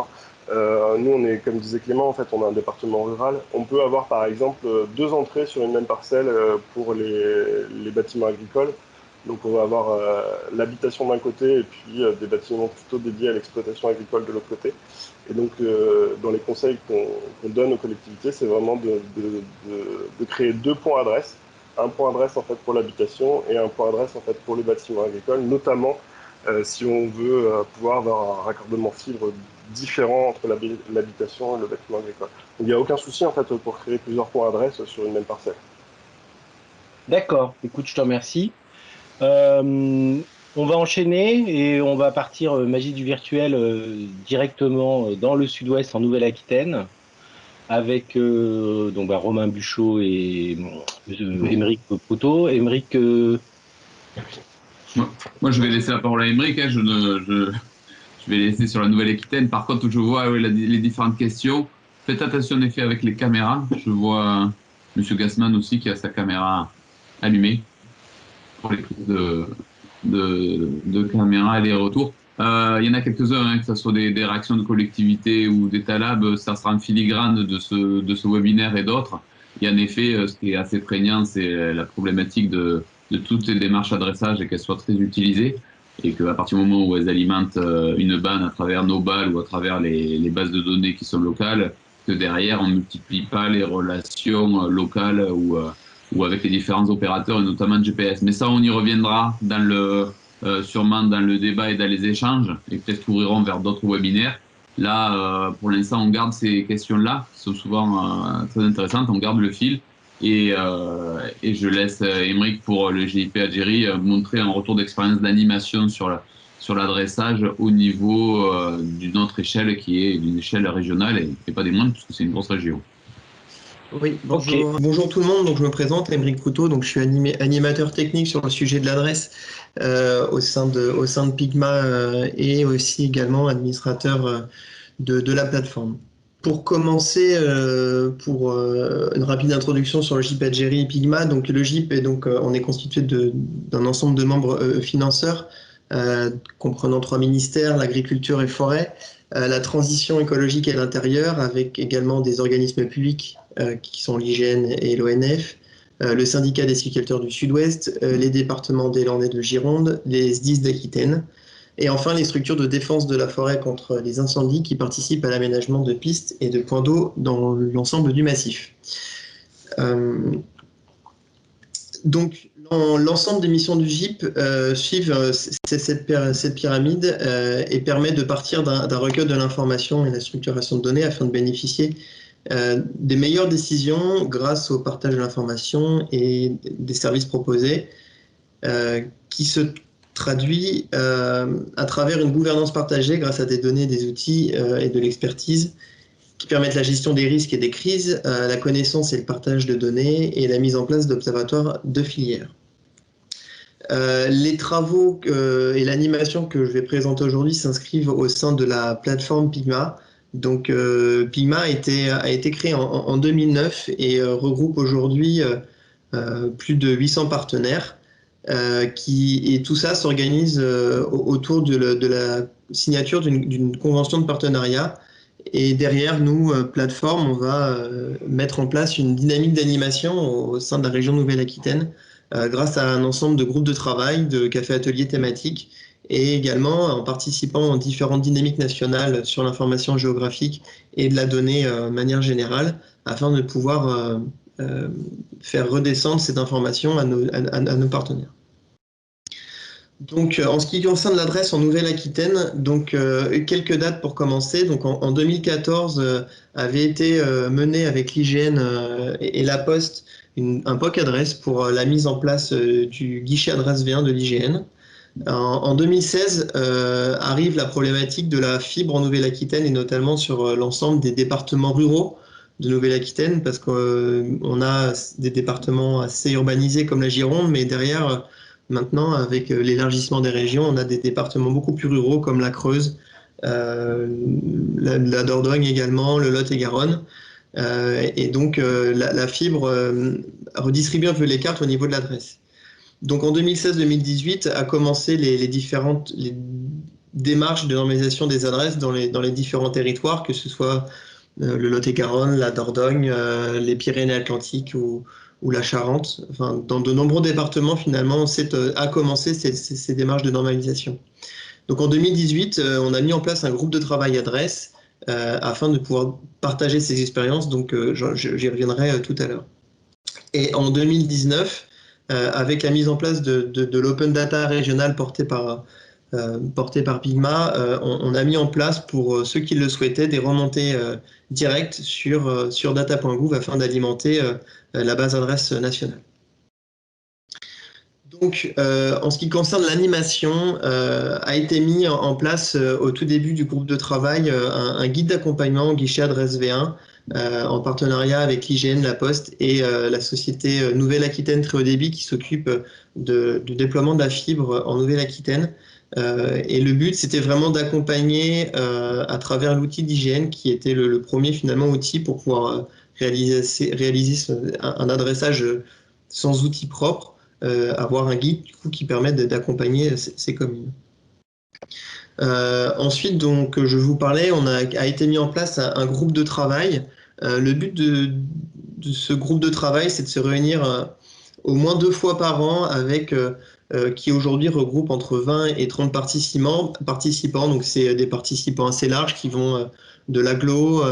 Nous, on est, comme disait Clément, en fait, on a un département rural. On peut avoir, par exemple, 2 entrées sur une même parcelle pour les bâtiments agricoles. Donc, on va avoir l'habitation d'un côté et puis des bâtiments plutôt dédiés à l'exploitation agricole de l'autre côté. Et donc, dans les conseils qu'on donne aux collectivités, c'est vraiment de créer 2 points adresses. Un point adresse en fait pour l'habitation et un point adresse en fait pour les bâtiments agricoles, notamment si on veut pouvoir avoir un raccordement fibre différent entre l'habitation et le bâtiment agricole. Donc, il n'y a aucun souci en fait pour créer plusieurs points adresse sur une même parcelle. D'accord. Écoute, je te remercie. On va enchaîner et on va partir magie du virtuel directement dans le sud-ouest en Nouvelle-Aquitaine avec Romain Buchot et Émeric Couteau. Émeric, Moi, je vais laisser la parole à Émeric. Je vais laisser sur la Nouvelle-Aquitaine. Par contre, je vois les différentes questions. Faites attention en effet avec les caméras. Je vois M. Gassman aussi qui a sa caméra allumée pour les prises de caméra et les retours. Il y en a quelques-uns, que ce soit des réactions de collectivité ou des talabs, ça sera en filigrane de ce webinaire et d'autres. Et en effet, ce qui est assez prégnant, c'est la problématique de toutes les démarches d'adressage et qu'elles soient très utilisées. Et qu'à partir du moment où elles alimentent une banne à travers nos balles ou à travers les bases de données qui sont locales, que derrière, on ne multiplie pas les relations locales ou avec les différents opérateurs, et notamment de GPS. Mais ça, on y reviendra sûrement dans le débat et dans les échanges, et peut-être qu'ouvriront vers d'autres webinaires. Là, pour l'instant, on garde ces questions-là, qui sont souvent très intéressantes, on garde le fil. Et je laisse Émeric pour le GIP Algérie montrer un retour d'expérience d'animation sur l'adressage au niveau d'une autre échelle qui est d'une échelle régionale et pas des moindres puisque c'est une grosse région. Oui, bonjour, okay. Bonjour tout le monde, donc je me présente, Émeric Couteau, donc je suis animateur technique sur le sujet de l'adresse au sein de Pigma et aussi également administrateur de la plateforme. Pour commencer, pour une rapide introduction sur le GIP Algérie et Pigma, donc le GIP on est constitué d'un ensemble de membres financeurs comprenant 3 ministères, l'agriculture et forêt, la transition écologique et l'intérieur, avec également des organismes publics qui sont l'IGN et l'ONF, le syndicat des sylviculteurs du Sud-Ouest, les départements des Landes et de Gironde, les SDIS d'Aquitaine, et enfin les structures de défense de la forêt contre les incendies qui participent à l'aménagement de pistes et de points d'eau dans l'ensemble du massif. Donc l'ensemble des missions du GIP suivent cette pyramide et permet de partir d'un recueil de l'information et de la structuration de données afin de bénéficier des meilleures décisions grâce au partage de l'information et des services proposés qui se traduit à travers une gouvernance partagée grâce à des données, des outils et de l'expertise qui permettent la gestion des risques et des crises, la connaissance et le partage de données et la mise en place d'observatoires de filières. Les travaux et l'animation que je vais présenter aujourd'hui s'inscrivent au sein de la plateforme Pigma. Donc Pigma a été créé en 2009 et regroupe aujourd'hui plus de 800 partenaires et tout ça s'organise autour de la signature d'une convention de partenariat. Et derrière nous, plateforme, on va mettre en place une dynamique d'animation au sein de la région Nouvelle-Aquitaine grâce à un ensemble de groupes de travail, de cafés-ateliers thématiques et également en participant en différentes dynamiques nationales sur l'information géographique et de la donnée de manière générale afin de pouvoir faire redescendre cette information à nos partenaires. Donc, en ce qui concerne l'adresse en Nouvelle-Aquitaine, donc quelques dates pour commencer. Donc, en 2014, avait été mené avec l'IGN et la Poste un POC adresse pour la mise en place du guichet adresse V1 de l'IGN. En 2016, arrive la problématique de la fibre en Nouvelle-Aquitaine et notamment sur l'ensemble des départements ruraux de Nouvelle-Aquitaine parce qu'on a des départements assez urbanisés comme la Gironde, mais derrière, maintenant, avec l'élargissement des régions, on a des départements beaucoup plus ruraux comme la Creuse, la Dordogne également, le Lot-et-Garonne. Et donc, la fibre redistribue un peu les cartes au niveau de l'adresse. Donc, en 2016-2018, a commencé les différentes démarches de normalisation des adresses dans les différents territoires, que ce soit le Lot-et-Garonne, la Dordogne, les Pyrénées-Atlantiques ou la Charente. Enfin, dans de nombreux départements, finalement, a commencé ces démarches de normalisation. Donc, en 2018, on a mis en place un groupe de travail adresse afin de pouvoir partager ces expériences. Donc, j'y reviendrai tout à l'heure. Et en 2019, avec la mise en place de l'open data régional porté par Pigma, on a mis en place pour ceux qui le souhaitaient des remontées directes sur data.gouv afin d'alimenter la base adresse nationale. Donc, en ce qui concerne l'animation, a été mis en place au tout début du groupe de travail un guide d'accompagnement guichet adresse V1 en partenariat avec l'IGN, la Poste et la société Nouvelle-Aquitaine Très Haut Débit qui s'occupe du déploiement de la fibre en Nouvelle-Aquitaine. Et le but, c'était vraiment d'accompagner à travers l'outil d'IGN qui était le premier finalement outil pour pouvoir réaliser un adressage sans outil propre. Avoir un guide du coup, qui permet d'accompagner ces communes. Ensuite, donc, je vous parlais, a été mis en place un groupe de travail. Le but de ce groupe de travail, c'est de se réunir au moins 2 fois par an avec qui aujourd'hui regroupe entre 20 et 30 participants. Donc, c'est des participants assez larges qui vont de l'agglo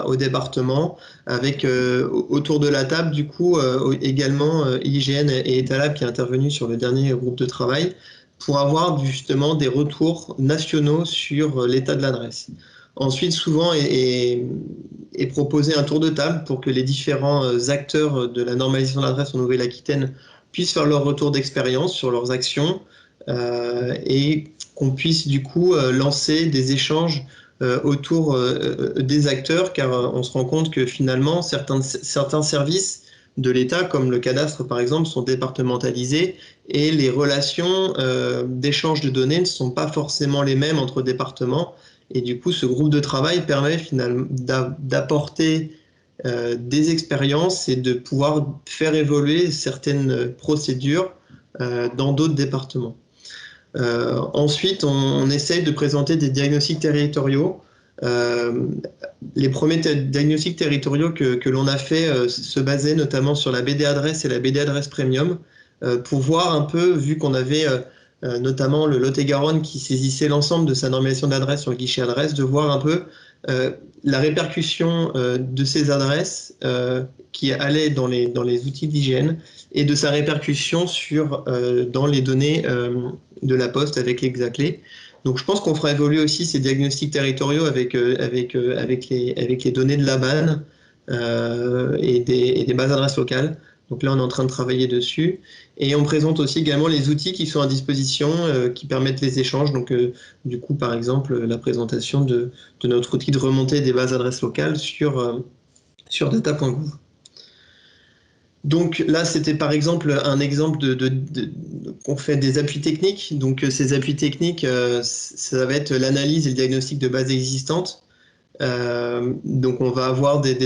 au département, avec autour de la table, du coup, également IGN et Etalab qui est intervenu sur le dernier groupe de travail pour avoir justement des retours nationaux sur l'état de l'adresse. Ensuite, souvent est proposé un tour de table pour que les différents acteurs de la normalisation de l'adresse en Nouvelle-Aquitaine puissent faire leur retour d'expérience sur leurs actions et qu'on puisse du coup lancer des échanges autour des acteurs, car on se rend compte que finalement certains services de l'État, comme le cadastre par exemple, sont départementalisés et les relations d'échange de données ne sont pas forcément les mêmes entre départements. Et du coup, ce groupe de travail permet finalement d'apporter des expériences et de pouvoir faire évoluer certaines procédures dans d'autres départements. Ensuite, on essaye de présenter des diagnostics territoriaux. Les premiers diagnostics territoriaux que l'on a fait se basaient notamment sur la BD Adresse et la BD Adresse Premium pour voir un peu, vu qu'on avait notamment le Lot-et-Garonne qui saisissait l'ensemble de sa normalisation d'adresse sur le guichet adresse, de voir un peu la répercussion de ces adresses qui allaient dans les outils d'hygiène et de sa répercussion dans les données de la Poste avec l'Exaclé. Donc je pense qu'on fera évoluer aussi ces diagnostics territoriaux avec les données de la BAN et des bases adresses locales. Donc là, on est en train de travailler dessus. Et on présente aussi également les outils qui sont à disposition, qui permettent les échanges. Donc du coup, par exemple, la présentation de notre outil de remontée des bases adresses locales sur data.gouv. Donc là, c'était par exemple un exemple qu'on fait des appuis techniques. Donc ces appuis techniques, ça va être l'analyse et le diagnostic de bases existantes. Donc on va avoir des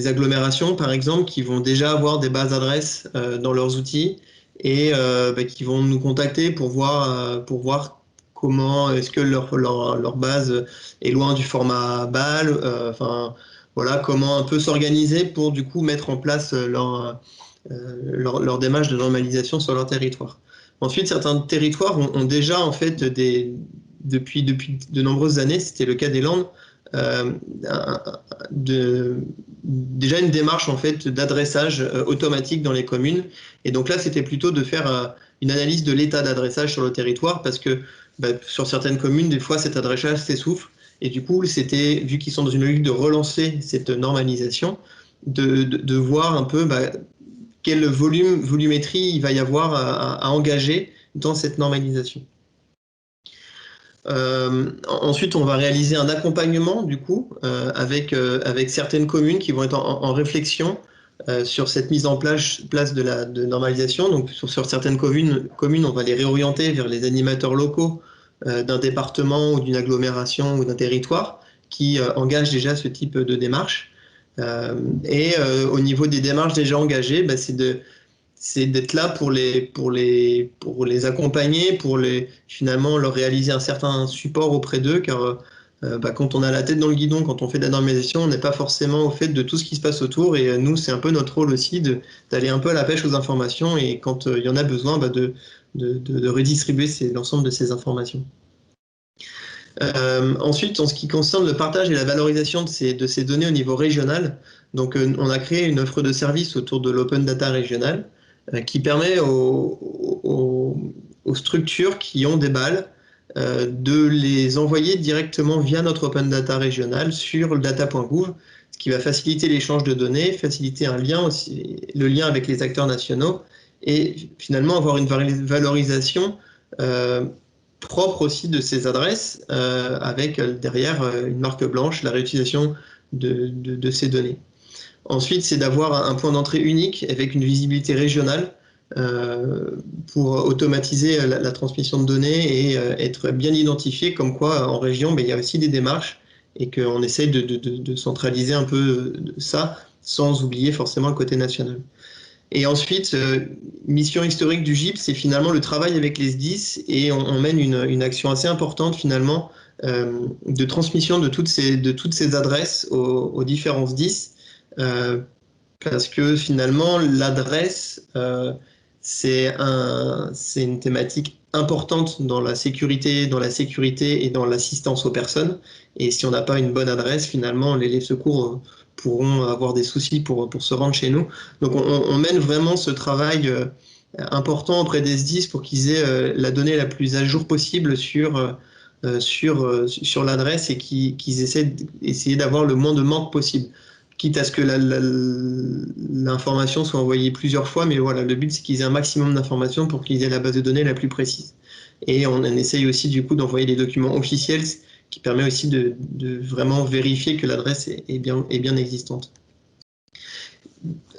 agglomérations, par exemple, qui vont déjà avoir des bases adresses dans leurs outils et qui vont nous contacter pour voir comment est-ce que leur base est loin du format BAL. Voilà, comment un peu s'organiser pour du coup mettre en place leur démarche de normalisation sur leur territoire. Ensuite, certains territoires ont déjà en fait depuis de nombreuses années, c'était le cas des Landes, déjà une démarche en fait d'adressage automatique dans les communes. Et donc là, c'était plutôt de faire une analyse de l'état d'adressage sur le territoire parce que sur certaines communes, des fois, cet adressage s'essouffle. Et du coup, c'était, vu qu'ils sont dans une logique de relancer cette normalisation, de voir un peu quelle volumétrie il va y avoir à engager dans cette normalisation. Ensuite, on va réaliser un accompagnement du coup avec certaines communes qui vont être en réflexion sur cette mise en place de normalisation. Donc sur certaines communes, on va les réorienter vers les animateurs locaux d'un département ou d'une agglomération ou d'un territoire qui engage déjà ce type de démarche. Et au niveau des démarches déjà engagées, c'est d'être là pour les accompagner, finalement leur réaliser un certain support auprès d'eux, car quand on a la tête dans le guidon, quand on fait de la normalisation, on n'est pas forcément au fait de tout ce qui se passe autour, et nous, c'est un peu notre rôle aussi d'aller un peu à la pêche aux informations, et quand il y en a besoin, de redistribuer l'ensemble de ces informations. Ensuite, en ce qui concerne le partage et la valorisation de ces données au niveau régional, donc on a créé une offre de service autour de l'Open Data régional qui permet aux structures qui ont des BAL de les envoyer directement via notre Open Data régional sur le data.gouv, ce qui va faciliter l'échange de données, faciliter le lien avec les acteurs nationaux et finalement avoir une valorisation propre aussi de ces adresses, avec derrière une marque blanche, la réutilisation de ces données. Ensuite, c'est d'avoir un point d'entrée unique avec une visibilité régionale pour automatiser la transmission de données et être bien identifié comme quoi en région, il y a aussi des démarches et qu'on essaye de centraliser un peu ça sans oublier forcément le côté national. Et ensuite, mission historique du GIP, c'est finalement le travail avec les SDIS et on mène une action assez importante finalement de transmission de toutes ces adresses aux différents SDIS parce que finalement l'adresse c'est une thématique importante dans la sécurité et dans l'assistance aux personnes. Et si on n'a pas une bonne adresse, finalement, les secours pourront avoir des soucis pour se rendre chez nous. Donc on mène vraiment ce travail important auprès des SDIS pour qu'ils aient la donnée la plus à jour possible sur l'adresse et qu'ils essaient d'avoir le moins de manque possible. Quitte à ce que l'information soit envoyée plusieurs fois, mais voilà, le but c'est qu'ils aient un maximum d'informations pour qu'ils aient la base de données la plus précise. Et on essaye aussi du coup d'envoyer des documents officiels qui permet aussi de vraiment vérifier que l'adresse est bien existante.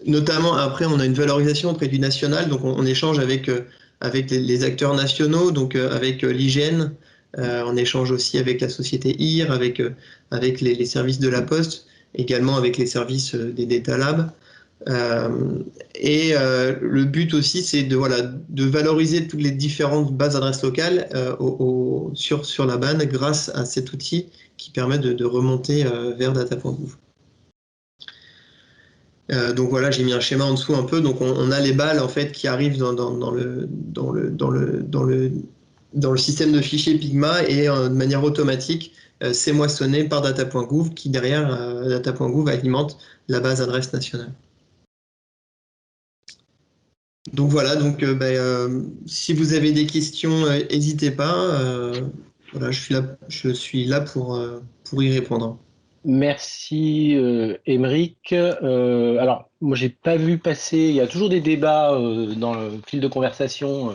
Notamment après, on a une valorisation auprès du national, donc on échange avec les acteurs nationaux, donc avec l'IGN, on échange aussi avec la société IR, avec les services de la Poste, également avec les services des Data Labs. Le but aussi, c'est de valoriser toutes les différentes bases adresses locales sur la bande grâce à cet outil qui permet de remonter vers data.gouv. Donc voilà, j'ai mis un schéma en dessous un peu. Donc on a les balles en fait qui arrivent dans le système de fichiers Pigma et de manière automatique, c'est moissonné par data.gouv qui derrière data.gouv alimente la base adresse nationale. Donc voilà, si vous avez des questions, n'hésitez pas. Voilà, je suis là pour y répondre. Merci Émeric. Alors, moi, j'ai pas vu passer. Il y a toujours des débats dans le fil de conversation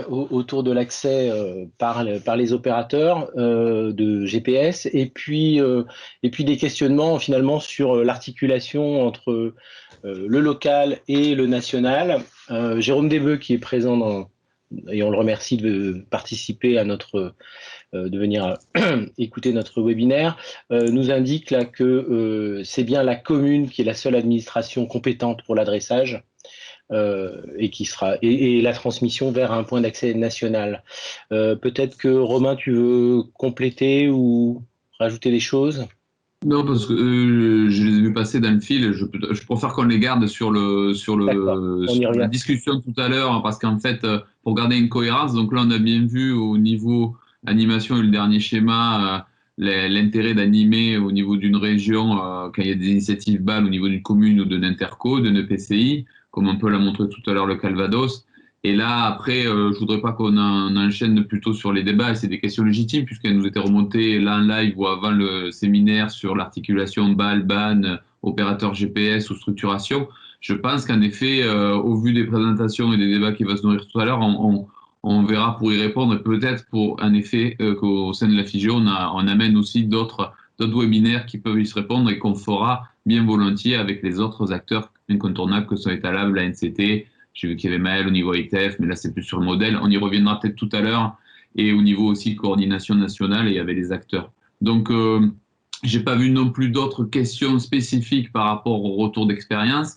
autour de l'accès par les opérateurs de GPS, et puis des questionnements finalement sur l'articulation entre le local et le national. Jérôme Desbœufs, qui est présent et on le remercie de participer à de venir écouter notre webinaire, nous indique là que c'est bien la commune qui est la seule administration compétente pour l'adressage et la transmission vers un point d'accès national. Peut-être que Romain, tu veux compléter ou rajouter des choses? Non, parce que je les ai vus passer dans le fil. Je préfère qu'on les garde sur la discussion tout à l'heure, parce qu'en fait, pour garder une cohérence, donc là, on a bien vu au niveau animation et le dernier schéma, l'intérêt d'animer au niveau d'une région quand il y a des initiatives BAL au niveau d'une commune ou d'un interco, d'un EPCI, comme on peut l'a montré tout à l'heure le Calvados. Et là, après, je voudrais pas qu'on enchaîne plutôt sur les débats, et c'est des questions légitimes, puisqu'elles nous étaient remontées là en live ou avant le séminaire sur l'articulation BAL, BAN, opérateur GPS ou structuration. Je pense qu'en effet, au vu des présentations et des débats qui vont se nourrir tout à l'heure, on verra pour y répondre, et peut-être pour, en effet, qu'au sein de la FIGEO, on amène aussi d'autres webinaires qui peuvent y se répondre et qu'on fera bien volontiers avec les autres acteurs incontournables que sont Etalab, la NCT. J'ai vu qu'il y avait Maël au niveau ITF, mais là, c'est plus sur le modèle. On y reviendra peut-être tout à l'heure. Et au niveau aussi de coordination nationale, et avec les acteurs. Donc, j'ai pas vu non plus d'autres questions spécifiques par rapport au retour d'expérience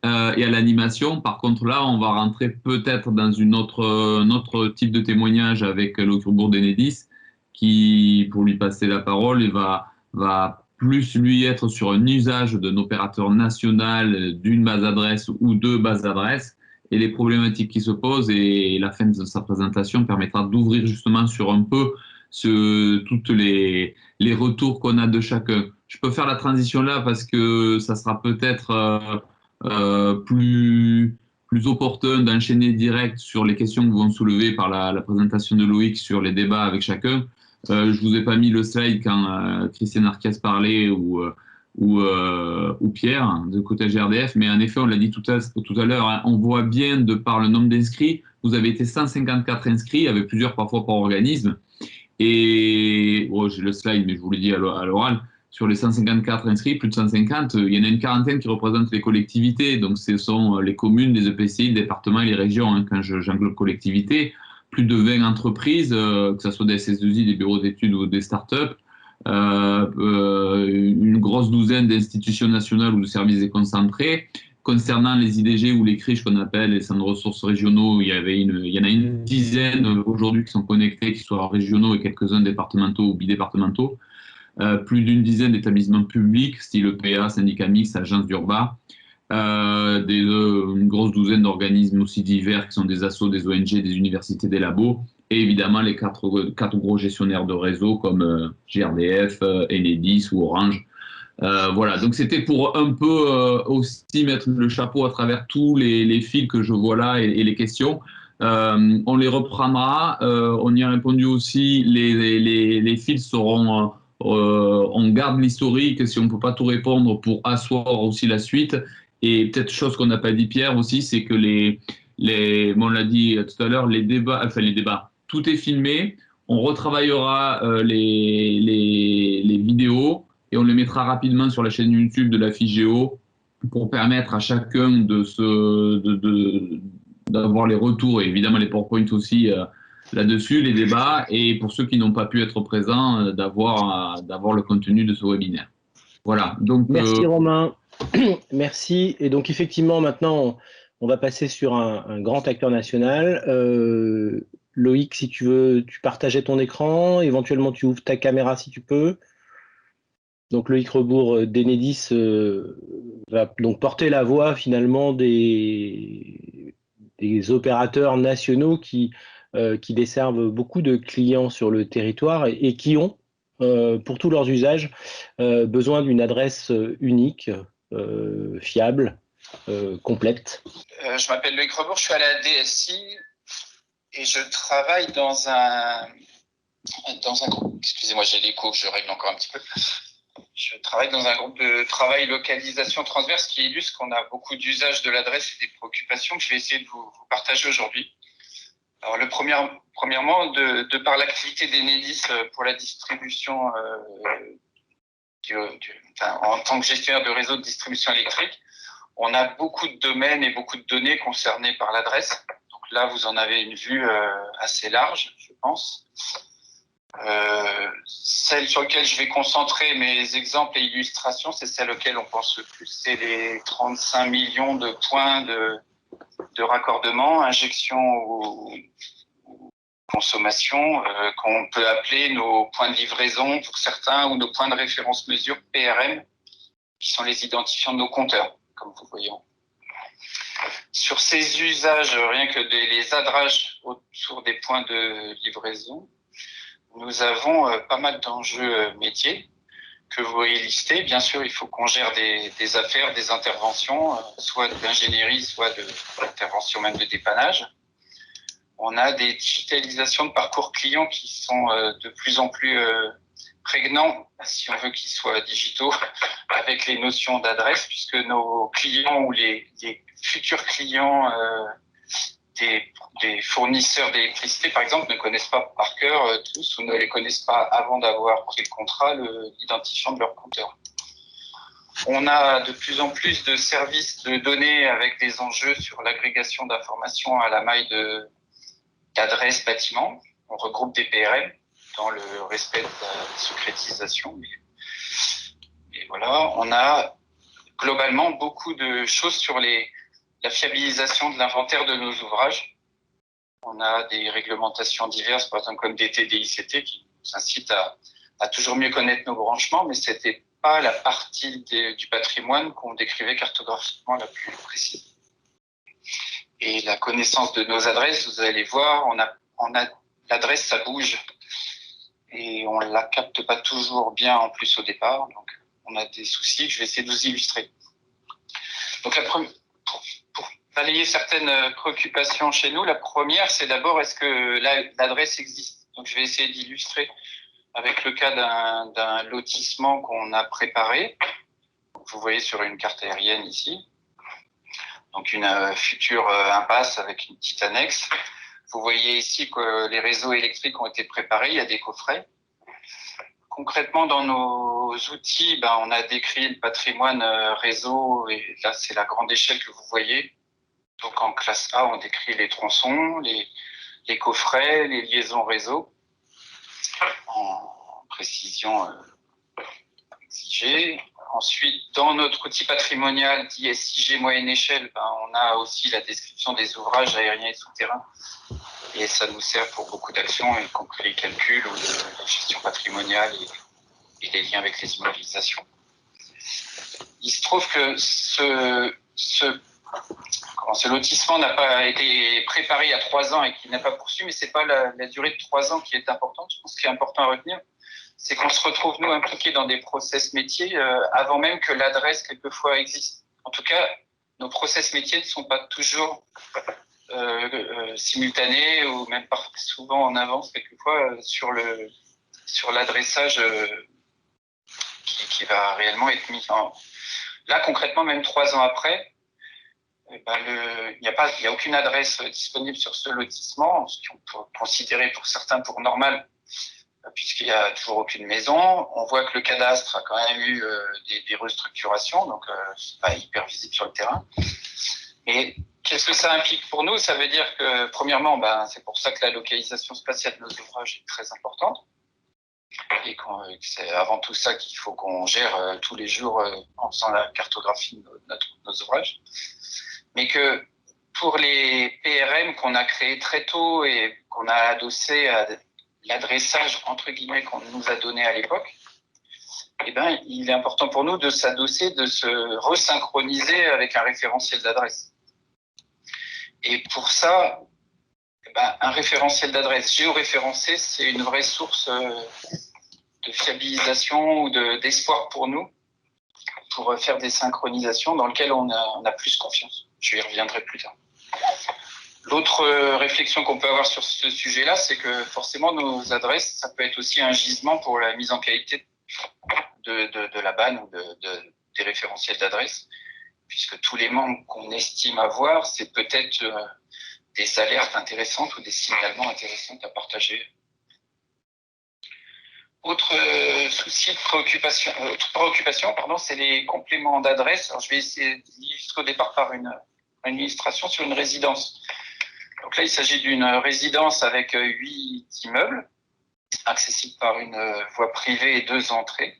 et à l'animation. Par contre, là, on va rentrer peut-être dans un autre type de témoignage avec Luxembourg d'Enedis, qui, pour lui passer la parole, il va plus lui être sur un usage d'un opérateur national, d'une base adresse ou deux bases adresses, et les problématiques qui se posent, et la fin de sa présentation permettra d'ouvrir justement sur un peu toutes les retours qu'on a de chacun. Je peux faire la transition là parce que ça sera peut-être plus opportun d'enchaîner direct sur les questions que vont soulever par la présentation de Loïc sur les débats avec chacun. Je vous ai pas mis le slide quand Christiane Arquias parlait, où ou Pierre de côté GRDF, mais en effet, on l'a dit tout à l'heure, hein, on voit bien de par le nombre d'inscrits, vous avez été 154 inscrits, avec plusieurs parfois par organisme, et j'ai le slide, mais je vous le dis à l'oral, sur les 154 inscrits, plus de 150, il y en a une quarantaine qui représentent les collectivités, donc ce sont les communes, les EPCI, les départements et les régions, hein, quand j'englobe collectivités, plus de 20 entreprises, que ce soit des SS2I, des bureaux d'études ou des startups, une grosse douzaine d'institutions nationales ou de services déconcentrés. Concernant les IDG ou les CRIJ qu'on appelle les centres de ressources régionaux, il y en a une dizaine aujourd'hui qui sont connectés, qui soient régionaux et quelques-uns départementaux ou bidépartementaux. Plus d'une dizaine d'établissements publics, style EPA, syndicats mixtes, agences d'urbain, une grosse douzaine d'organismes aussi divers qui sont des assos, des ONG, des universités, des labos, et évidemment les quatre gros gestionnaires de réseau comme GRDF, Enedis ou Orange. Voilà, donc c'était pour un peu aussi mettre le chapeau à travers tous les fils que je vois là et les questions. On les reprendra. On y a répondu aussi. Les fils seront. On garde l'historique si on ne peut pas tout répondre pour asseoir aussi la suite. Et peut-être chose qu'on n'a pas dit, Pierre, aussi, c'est que on l'a dit tout à l'heure, les débats, tout est filmé. On retravaillera les vidéos et on les mettra rapidement sur la chaîne YouTube de la FIGEO pour permettre à chacun d'avoir les retours et évidemment les PowerPoint aussi là-dessus, les débats, et pour ceux qui n'ont pas pu être présents, d'avoir le contenu de ce webinaire. Voilà. Donc, merci Romain. Merci. Et donc effectivement, maintenant, on va passer sur un grand acteur national. Loïc, si tu veux, tu partageais ton écran, éventuellement tu ouvres ta caméra si tu peux. Donc Loïc Rebourg d'Enedis va donc porter la voix finalement des opérateurs nationaux qui desservent beaucoup de clients sur le territoire et qui ont, pour tous leurs usages, besoin d'une adresse unique, fiable, complète. Je m'appelle Loïc Rebourg, je suis à la DSI et je travaille dans un groupe. Excusez-moi, j'ai l'écho, je règle encore un petit peu. Je travaille dans un groupe de travail localisation transverse qui illustre qu'on a beaucoup d'usages de l'adresse et des préoccupations que je vais essayer de vous partager aujourd'hui. Alors, premièrement, de par l'activité d'Enedis pour la distribution, en tant que gestionnaire de réseau de distribution électrique, on a beaucoup de domaines et beaucoup de données concernées par l'adresse. Donc là, vous en avez une vue assez large, je pense. Celle sur laquelle je vais concentrer mes exemples et illustrations, c'est celle auquel on pense le plus. C'est les 35 millions de points de raccordement, injection ou consommation, qu'on peut appeler nos points de livraison pour certains ou nos points de référence mesure PRM, qui sont les identifiants de nos compteurs, comme vous voyez. Sur ces usages, rien que les adrages autour des points de livraison, nous avons pas mal d'enjeux métiers que vous voyez listés. Bien sûr, il faut qu'on gère des affaires, des interventions, soit d'ingénierie, soit d'intervention même de dépannage. On a des digitalisations de parcours clients qui sont de plus en plus prégnants, si on veut qu'ils soient digitaux, avec les notions d'adresse, puisque nos clients ou les futurs clients des fournisseurs d'électricité, par exemple, ne connaissent pas par cœur tous ou ne les connaissent pas avant d'avoir pris le contrat, l'identifiant de leur compteur. On a de plus en plus de services de données avec des enjeux sur l'agrégation d'informations à la maille d'adresses bâtiments. On regroupe des PRM dans le respect de la sécurisation. Et voilà, on a globalement beaucoup de choses sur la fiabilisation de l'inventaire de nos ouvrages. On a des réglementations diverses, par exemple comme DT, DICT, qui nous incitent à toujours mieux connaître nos branchements, mais ce n'était pas la partie du patrimoine qu'on décrivait cartographiquement la plus précise. Et la connaissance de nos adresses, vous allez voir, on a l'adresse, ça bouge. Et on ne la capte pas toujours bien en plus au départ. Donc, on a des soucis que je vais essayer de vous illustrer. Donc, pour balayer certaines préoccupations chez nous, la première, c'est d'abord, est-ce que l'adresse existe? Donc, je vais essayer d'illustrer avec le cas d'un lotissement qu'on a préparé. Donc vous voyez sur une carte aérienne ici, donc une future impasse avec une petite annexe. Vous voyez ici que les réseaux électriques ont été préparés, il y a des coffrets. Concrètement, dans nos outils, on a décrit le patrimoine réseau, et là c'est la grande échelle que vous voyez. Donc en classe A, on décrit les tronçons, les coffrets, les liaisons réseau, en précision exigée. Ensuite, dans notre outil patrimonial dit SIG moyenne échelle, on a aussi la description des ouvrages aériens et souterrains. Et ça nous sert pour beaucoup d'actions, y compris les calculs ou la gestion patrimoniale et les liens avec les immobilisations. Il se trouve que ce lotissement n'a pas été préparé il y a 3 ans et qu'il n'a pas poursuivi, mais c'est pas la durée de 3 ans qui est importante. Je pense qu'il est important à retenir, c'est qu'on se retrouve, nous, impliqués dans des process métiers avant même que l'adresse, quelquefois, existe. En tout cas, nos process métiers ne sont pas toujours simultanés ou même souvent en avance, quelquefois, sur l'adressage qui va réellement être mis en... Là, concrètement, même 3 ans après, il n'y a aucune adresse disponible sur ce lotissement, ce qu'on peut considérer pour certains pour normal, puisqu'il n'y a toujours aucune maison. On voit que le cadastre a quand même eu des restructurations, donc c'est pas hyper visible sur le terrain. Mais qu'est-ce que ça implique pour nous? Ça veut dire que, premièrement, c'est pour ça que la localisation spatiale de nos ouvrages est très importante. Et que c'est avant tout ça qu'il faut qu'on gère tous les jours en faisant la cartographie de nos ouvrages. Mais que pour les PRM qu'on a créés très tôt et qu'on a adossé à l'adressage entre guillemets qu'on nous a donné à l'époque, il est important pour nous de s'adosser, de se resynchroniser avec un référentiel d'adresse. Et pour ça, un référentiel d'adresse géoréférencé, c'est une vraie source de fiabilisation ou d'espoir pour nous, pour faire des synchronisations dans lesquelles on a plus confiance. Je y reviendrai plus tard. L'autre réflexion qu'on peut avoir sur ce sujet-là, c'est que forcément nos adresses, ça peut être aussi un gisement pour la mise en qualité de la BAN ou des référentiels d'adresse, puisque tous les membres qu'on estime avoir, c'est peut-être des alertes intéressantes ou des signalements intéressants à partager. Autre souci de préoccupation, c'est les compléments d'adresse. Alors, je vais essayer d'illustrer au départ par une illustration sur une résidence. Donc là, il s'agit d'une résidence avec 8 immeubles, accessibles par une voie privée et 2 entrées.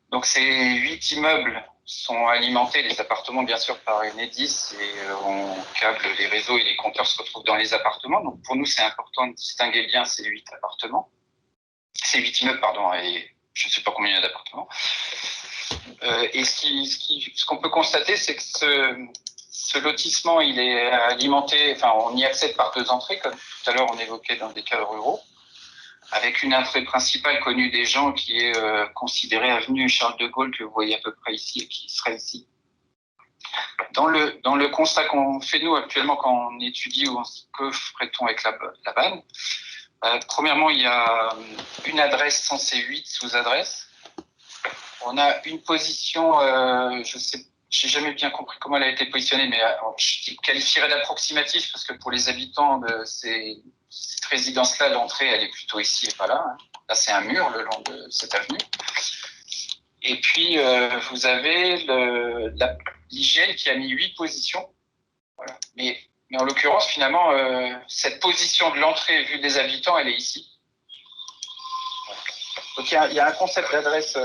Donc ces 8 immeubles sont alimentés, les appartements bien sûr, par Enedis, et on câble les réseaux et les compteurs se retrouvent dans les appartements. Donc pour nous, c'est important de distinguer bien ces 8 appartements. Ces 8 immeubles, pardon, et je ne sais pas combien il y a d'appartements. Et ce qu'on peut constater, c'est que ce lotissement, il est alimenté, on y accède par 2 entrées, comme tout à l'heure on évoquait dans des cas ruraux, avec une entrée principale connue des gens qui est considérée avenue Charles de Gaulle, que vous voyez à peu près ici et qui serait ici. Dans le constat qu'on fait nous actuellement quand on étudie que ferait-on avec la BAN, premièrement, il y a une adresse censée 8 sous-adresses. On a une position, j'ai jamais bien compris comment elle a été positionnée, mais je qualifierais d'approximatif parce que pour les habitants de cette résidence-là, l'entrée, elle est plutôt ici et pas là. Là, c'est un mur le long de cette avenue. Et puis, vous avez l'IGN qui a mis 8 positions. Voilà. Mais en l'occurrence, finalement, cette position de l'entrée vue des habitants, elle est ici. Donc, il y a un concept d'adresse.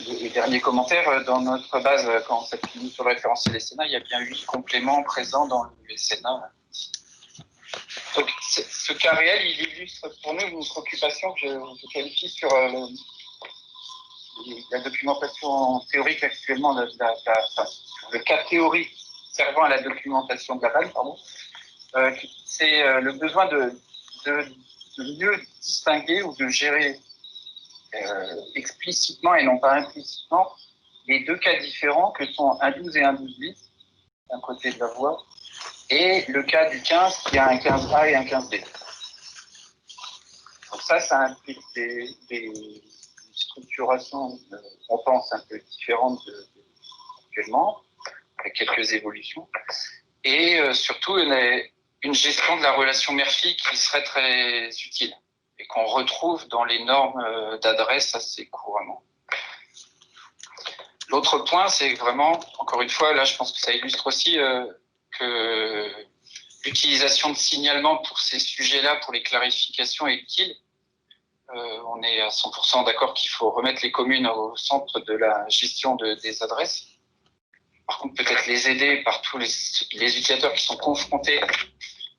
Les derniers commentaires, dans notre base, quand on s'appuie sur le référentiel des SNA, il y a bien 8 compléments présents dans le SNA. Donc, ce cas réel, il illustre pour nous une préoccupation que je qualifie sur la documentation théorique actuellement, le cas théorique servant à la documentation de la BAN, c'est le besoin de mieux distinguer ou de gérer explicitement et non pas implicitement les 2 cas différents que sont un 12 et un 12 bis d'un côté de la voie et le cas du 15 qui a un 15A et un 15B. Donc ça implique ce structuration, on pense, un peu différente actuellement, avec quelques évolutions. Et surtout, une gestion de la relation mère-fille qui serait très utile et qu'on retrouve dans les normes d'adresse assez couramment. L'autre point, c'est vraiment, encore une fois, là, je pense que ça illustre aussi que l'utilisation de signalement pour ces sujets-là, pour les clarifications, est utile. On est à 100% d'accord qu'il faut remettre les communes au centre de la gestion des adresses. Par contre, peut-être les aider par tous les utilisateurs qui sont confrontés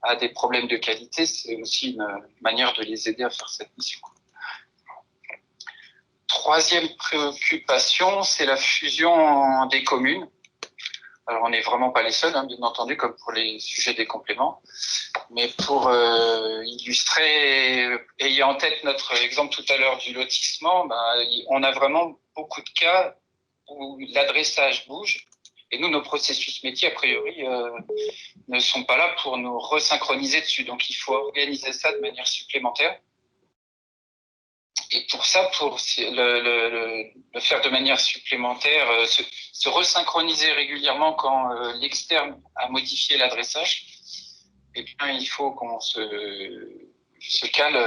à des problèmes de qualité, c'est aussi une manière de les aider à faire cette mission. Troisième préoccupation, c'est la fusion des communes. Alors, on n'est vraiment pas les seuls, hein, bien entendu, comme pour les sujets des compléments. Mais pour illustrer, ayant en tête notre exemple tout à l'heure du lotissement, on a vraiment beaucoup de cas où l'adressage bouge. Et nous, nos processus métiers, a priori, ne sont pas là pour nous resynchroniser dessus. Donc, il faut organiser ça de manière supplémentaire. Et pour ça, pour le faire de manière supplémentaire, se resynchroniser régulièrement quand l'externe a modifié l'adressage, eh bien, il faut qu'on se cale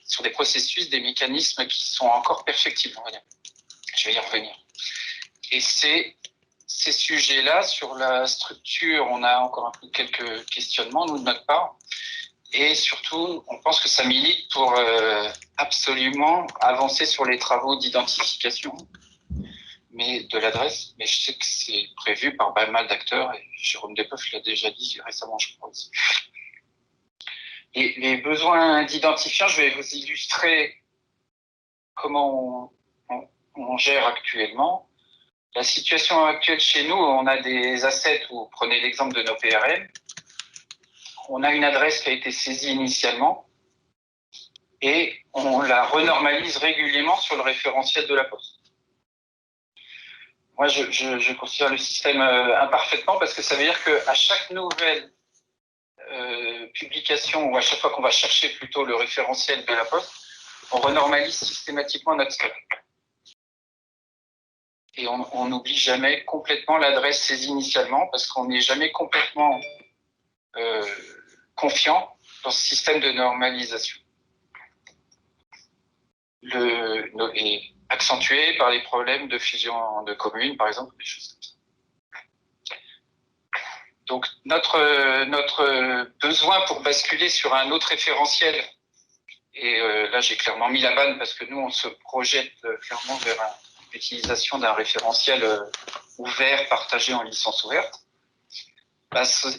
sur des processus, des mécanismes qui sont encore perfectibles, on va dire. Je vais y revenir. Et ces sujets-là, sur la structure, on a encore un peu quelques questionnements, nous, de notre part. Et surtout, on pense que ça milite pour absolument avancer sur les travaux d'identification de l'adresse. Mais je sais que c'est prévu par pas mal d'acteurs, et Jérôme Despeuf l'a déjà dit récemment, je crois aussi. Et les besoins d'identifiants, je vais vous illustrer comment on gère actuellement. La situation actuelle chez nous, on a des assets où, prenez l'exemple de nos PRM, on a une adresse qui a été saisie initialement et on la renormalise régulièrement sur le référentiel de la Poste. Moi, je considère le système imparfaitement parce que ça veut dire qu'à chaque nouvelle publication ou à chaque fois qu'on va chercher plutôt le référentiel de la Poste, on renormalise systématiquement notre stock. Et on n'oublie jamais complètement l'adresse saisie initialement parce qu'on n'est jamais complètement confiant dans ce système de normalisation. Et accentué par les problèmes de fusion de communes, par exemple, des choses comme ça. Donc, notre besoin pour basculer sur un autre référentiel, et là, j'ai clairement mis la banne parce que nous, on se projette clairement vers l'utilisation d'un référentiel ouvert, partagé en licence ouverte.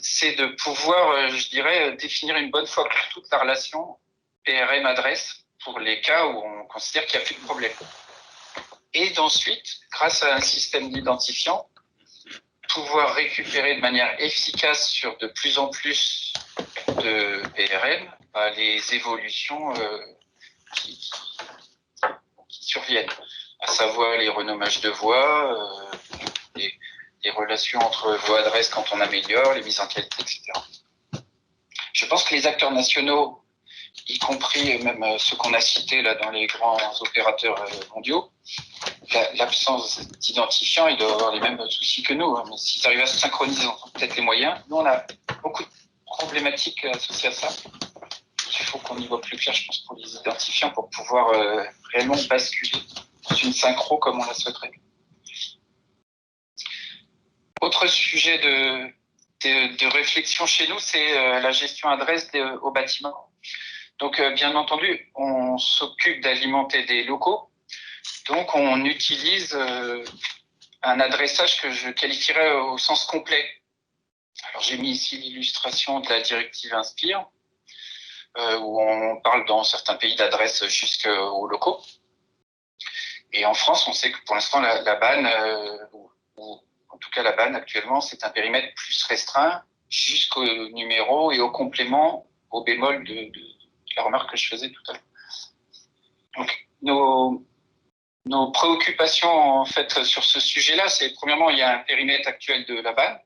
C'est de pouvoir, je dirais, définir une bonne fois pour toutes la relation PRM-adresse pour les cas où on considère qu'il n'y a plus de problème. Et d'ensuite, grâce à un système d'identifiant, pouvoir récupérer de manière efficace sur de plus en plus de PRM les évolutions qui surviennent, à savoir les renommages de voies, les relations entre voies-adresses quand on améliore, les mises en qualité, etc. Je pense que les acteurs nationaux, y compris même ceux qu'on a cités là dans les grands opérateurs mondiaux, l'absence d'identifiants, ils doivent avoir les mêmes soucis que nous. Mais s'ils arrivent à se synchroniser, on a peut-être les moyens. Nous, on a beaucoup de problématiques associées à ça. Il faut qu'on y voit plus clair, je pense, pour les identifiants, pour pouvoir réellement basculer dans une synchro comme on la souhaiterait. Autre sujet de réflexion chez nous, c'est la gestion adresse au bâtiment. Donc, bien entendu, on s'occupe d'alimenter des locaux. Donc, on utilise un adressage que je qualifierais au sens complet. Alors, j'ai mis ici l'illustration de la directive Inspire, où on parle dans certains pays d'adresse jusqu'aux locaux. Et en France, on sait que pour l'instant, la BAN, ou en tout cas la BAN actuellement, c'est un périmètre plus restreint jusqu'au numéro et au complément, au bémol de la remarque que je faisais tout à l'heure. Donc, nos préoccupations en fait sur ce sujet-là, c'est premièrement, il y a un périmètre actuel de la BAN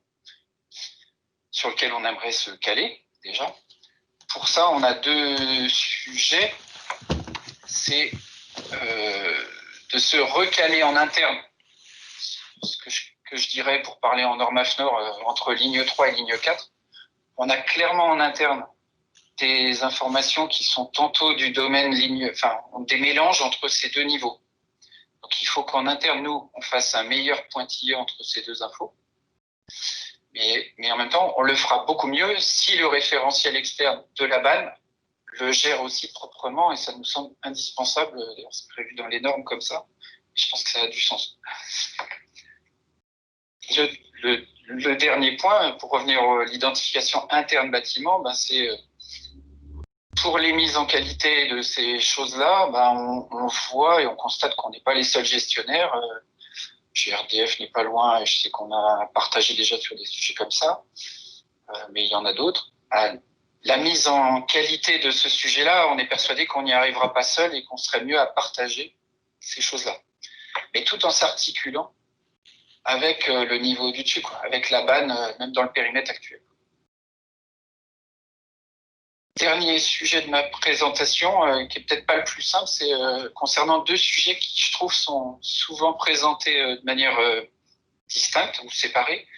sur lequel on aimerait se caler déjà. Pour ça, on a deux sujets. C'est de se recaler en interne, ce que je dirais pour parler en norme AFNOR, entre ligne 3 et ligne 4. On a clairement en interne des informations qui sont tantôt du domaine des mélanges entre ces deux niveaux. Donc il faut qu'en interne, nous, on fasse un meilleur pointillé entre ces deux infos. Mais en même temps, on le fera beaucoup mieux si le référentiel externe de la BAN le gère aussi proprement, et ça nous semble indispensable. D'ailleurs, c'est prévu dans les normes comme ça. Je pense que ça a du sens. Le dernier point, pour revenir à l'identification interne bâtiment, c'est pour les mises en qualité de ces choses-là, on voit et on constate qu'on n'est pas les seuls gestionnaires. GRDF n'est pas loin, et je sais qu'on a partagé déjà sur des sujets comme ça, mais il y en a d'autres. La mise en qualité de ce sujet-là, on est persuadé qu'on n'y arrivera pas seul et qu'on serait mieux à partager ces choses-là. Mais tout en s'articulant avec le niveau du dessus, avec la BAN, même dans le périmètre actuel. Dernier sujet de ma présentation, qui est peut-être pas le plus simple, c'est concernant deux sujets qui, je trouve, sont souvent présentés de manière distincte ou séparée,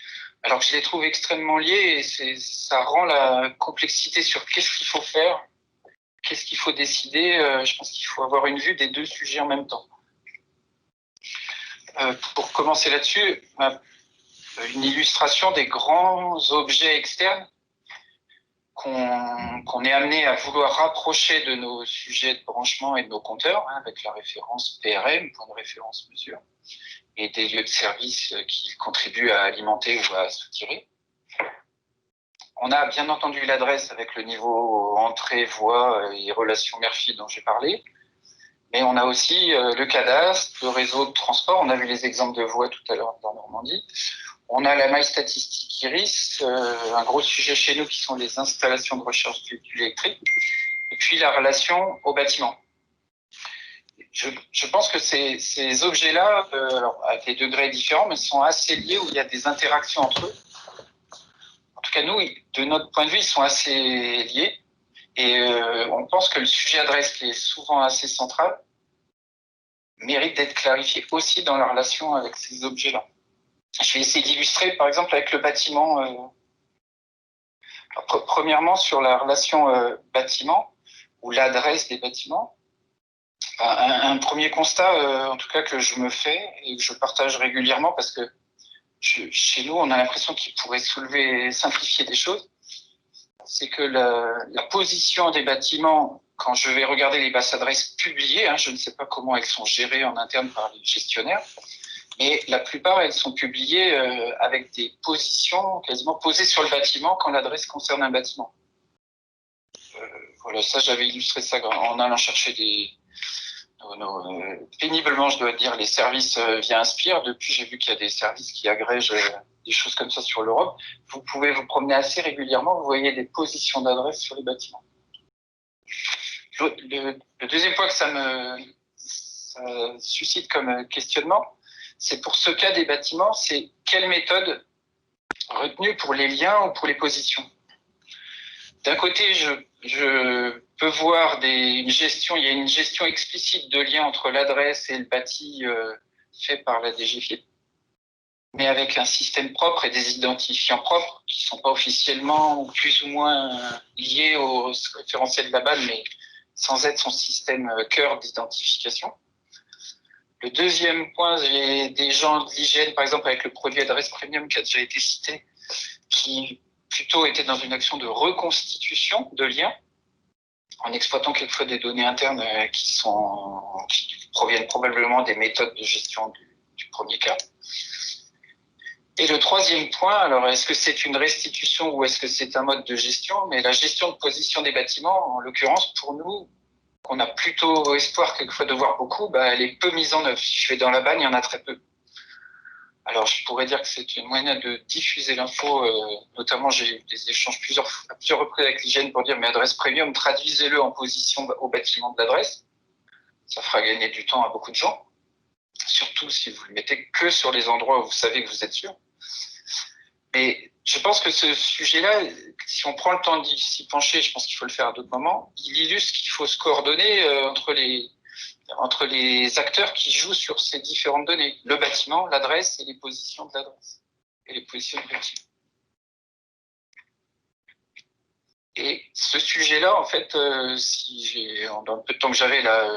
alors que je les trouve extrêmement liés, et ça rend la complexité sur qu'est-ce qu'il faut faire, qu'est-ce qu'il faut décider. Je pense qu'il faut avoir une vue des deux sujets en même temps. Pour commencer là-dessus, une illustration des grands objets externes qu'on est amené à vouloir rapprocher de nos sujets de branchement et de nos compteurs, avec la référence PRM, point de référence mesure, et des lieux de service qui contribuent à alimenter ou à soutirer. On a bien entendu l'adresse avec le niveau entrée, voie et relations mère-fille dont j'ai parlé, mais on a aussi le cadastre, le réseau de transport. On a vu les exemples de voies tout à l'heure dans Normandie. On a la maille statistique IRIS, un gros sujet chez nous qui sont les installations de recherche du véhicule électrique, et puis la relation au bâtiment. Je pense que ces objets-là, alors à des degrés différents, mais sont assez liés, où il y a des interactions entre eux. En tout cas, nous, de notre point de vue, ils sont assez liés, et on pense que le sujet adresse, qui est souvent assez central, mérite d'être clarifié aussi dans la relation avec ces objets-là. Je vais essayer d'illustrer, par exemple, avec le bâtiment. Premièrement, sur la relation bâtiment, ou l'adresse des bâtiments, un premier constat, en tout cas, que je me fais et que je partage régulièrement, parce que chez nous, on a l'impression qu'il pourrait simplifier des choses, c'est que la position des bâtiments, quand je vais regarder les bases adresses publiées, je ne sais pas comment elles sont gérées en interne par les gestionnaires, mais la plupart, elles sont publiées avec des positions quasiment posées sur le bâtiment quand l'adresse concerne un bâtiment. Voilà, ça, j'avais illustré ça en allant chercher péniblement, je dois dire, les services via Inspire. Depuis, j'ai vu qu'il y a des services qui agrègent des choses comme ça sur l'Europe. Vous pouvez vous promener assez régulièrement, vous voyez des positions d'adresse sur les bâtiments. Le deuxième point que ça suscite comme questionnement, c'est pour ce cas des bâtiments, c'est quelle méthode retenue pour les liens ou pour les positions. D'un côté, je peux voir une gestion, il y a une gestion explicite de lien entre l'adresse et le bâti fait par la DGFiP, mais avec un système propre et des identifiants propres qui ne sont pas officiellement ou plus ou moins liés au référentiel de la BAN, mais sans être son système cœur d'identification. Le deuxième point, j'ai des gens de l'hygiène, par exemple avec le produit adresse premium qui a déjà été cité, qui plutôt était dans une action de reconstitution de liens, en exploitant quelquefois des données internes qui proviennent probablement des méthodes de gestion du premier cas. Et le troisième point, alors est-ce que c'est une restitution ou est-ce que c'est un mode de gestion? Mais la gestion de position des bâtiments, en l'occurrence, pour nous, qu'on a plutôt espoir quelquefois de voir beaucoup, elle est peu mise en œuvre. Si je vais dans la BAN, il y en a très peu. Alors, je pourrais dire que c'est une moyen de diffuser l'info. Notamment, j'ai eu des échanges à plusieurs reprises avec l'hygiène pour dire, mais adresse premium, traduisez-le en position au bâtiment de l'adresse. Ça fera gagner du temps à beaucoup de gens. Surtout si vous le mettez que sur les endroits où vous savez que vous êtes sûr. Mais je pense que ce sujet-là, si on prend le temps d'y s'y pencher, je pense qu'il faut le faire à d'autres moments, il illustre qu'il faut se coordonner entre les entre les acteurs qui jouent sur ces différentes données, le bâtiment, l'adresse et les positions de l'adresse, et les positions du bâtiment. Et ce sujet-là, en fait, dans le peu de temps que j'avais là,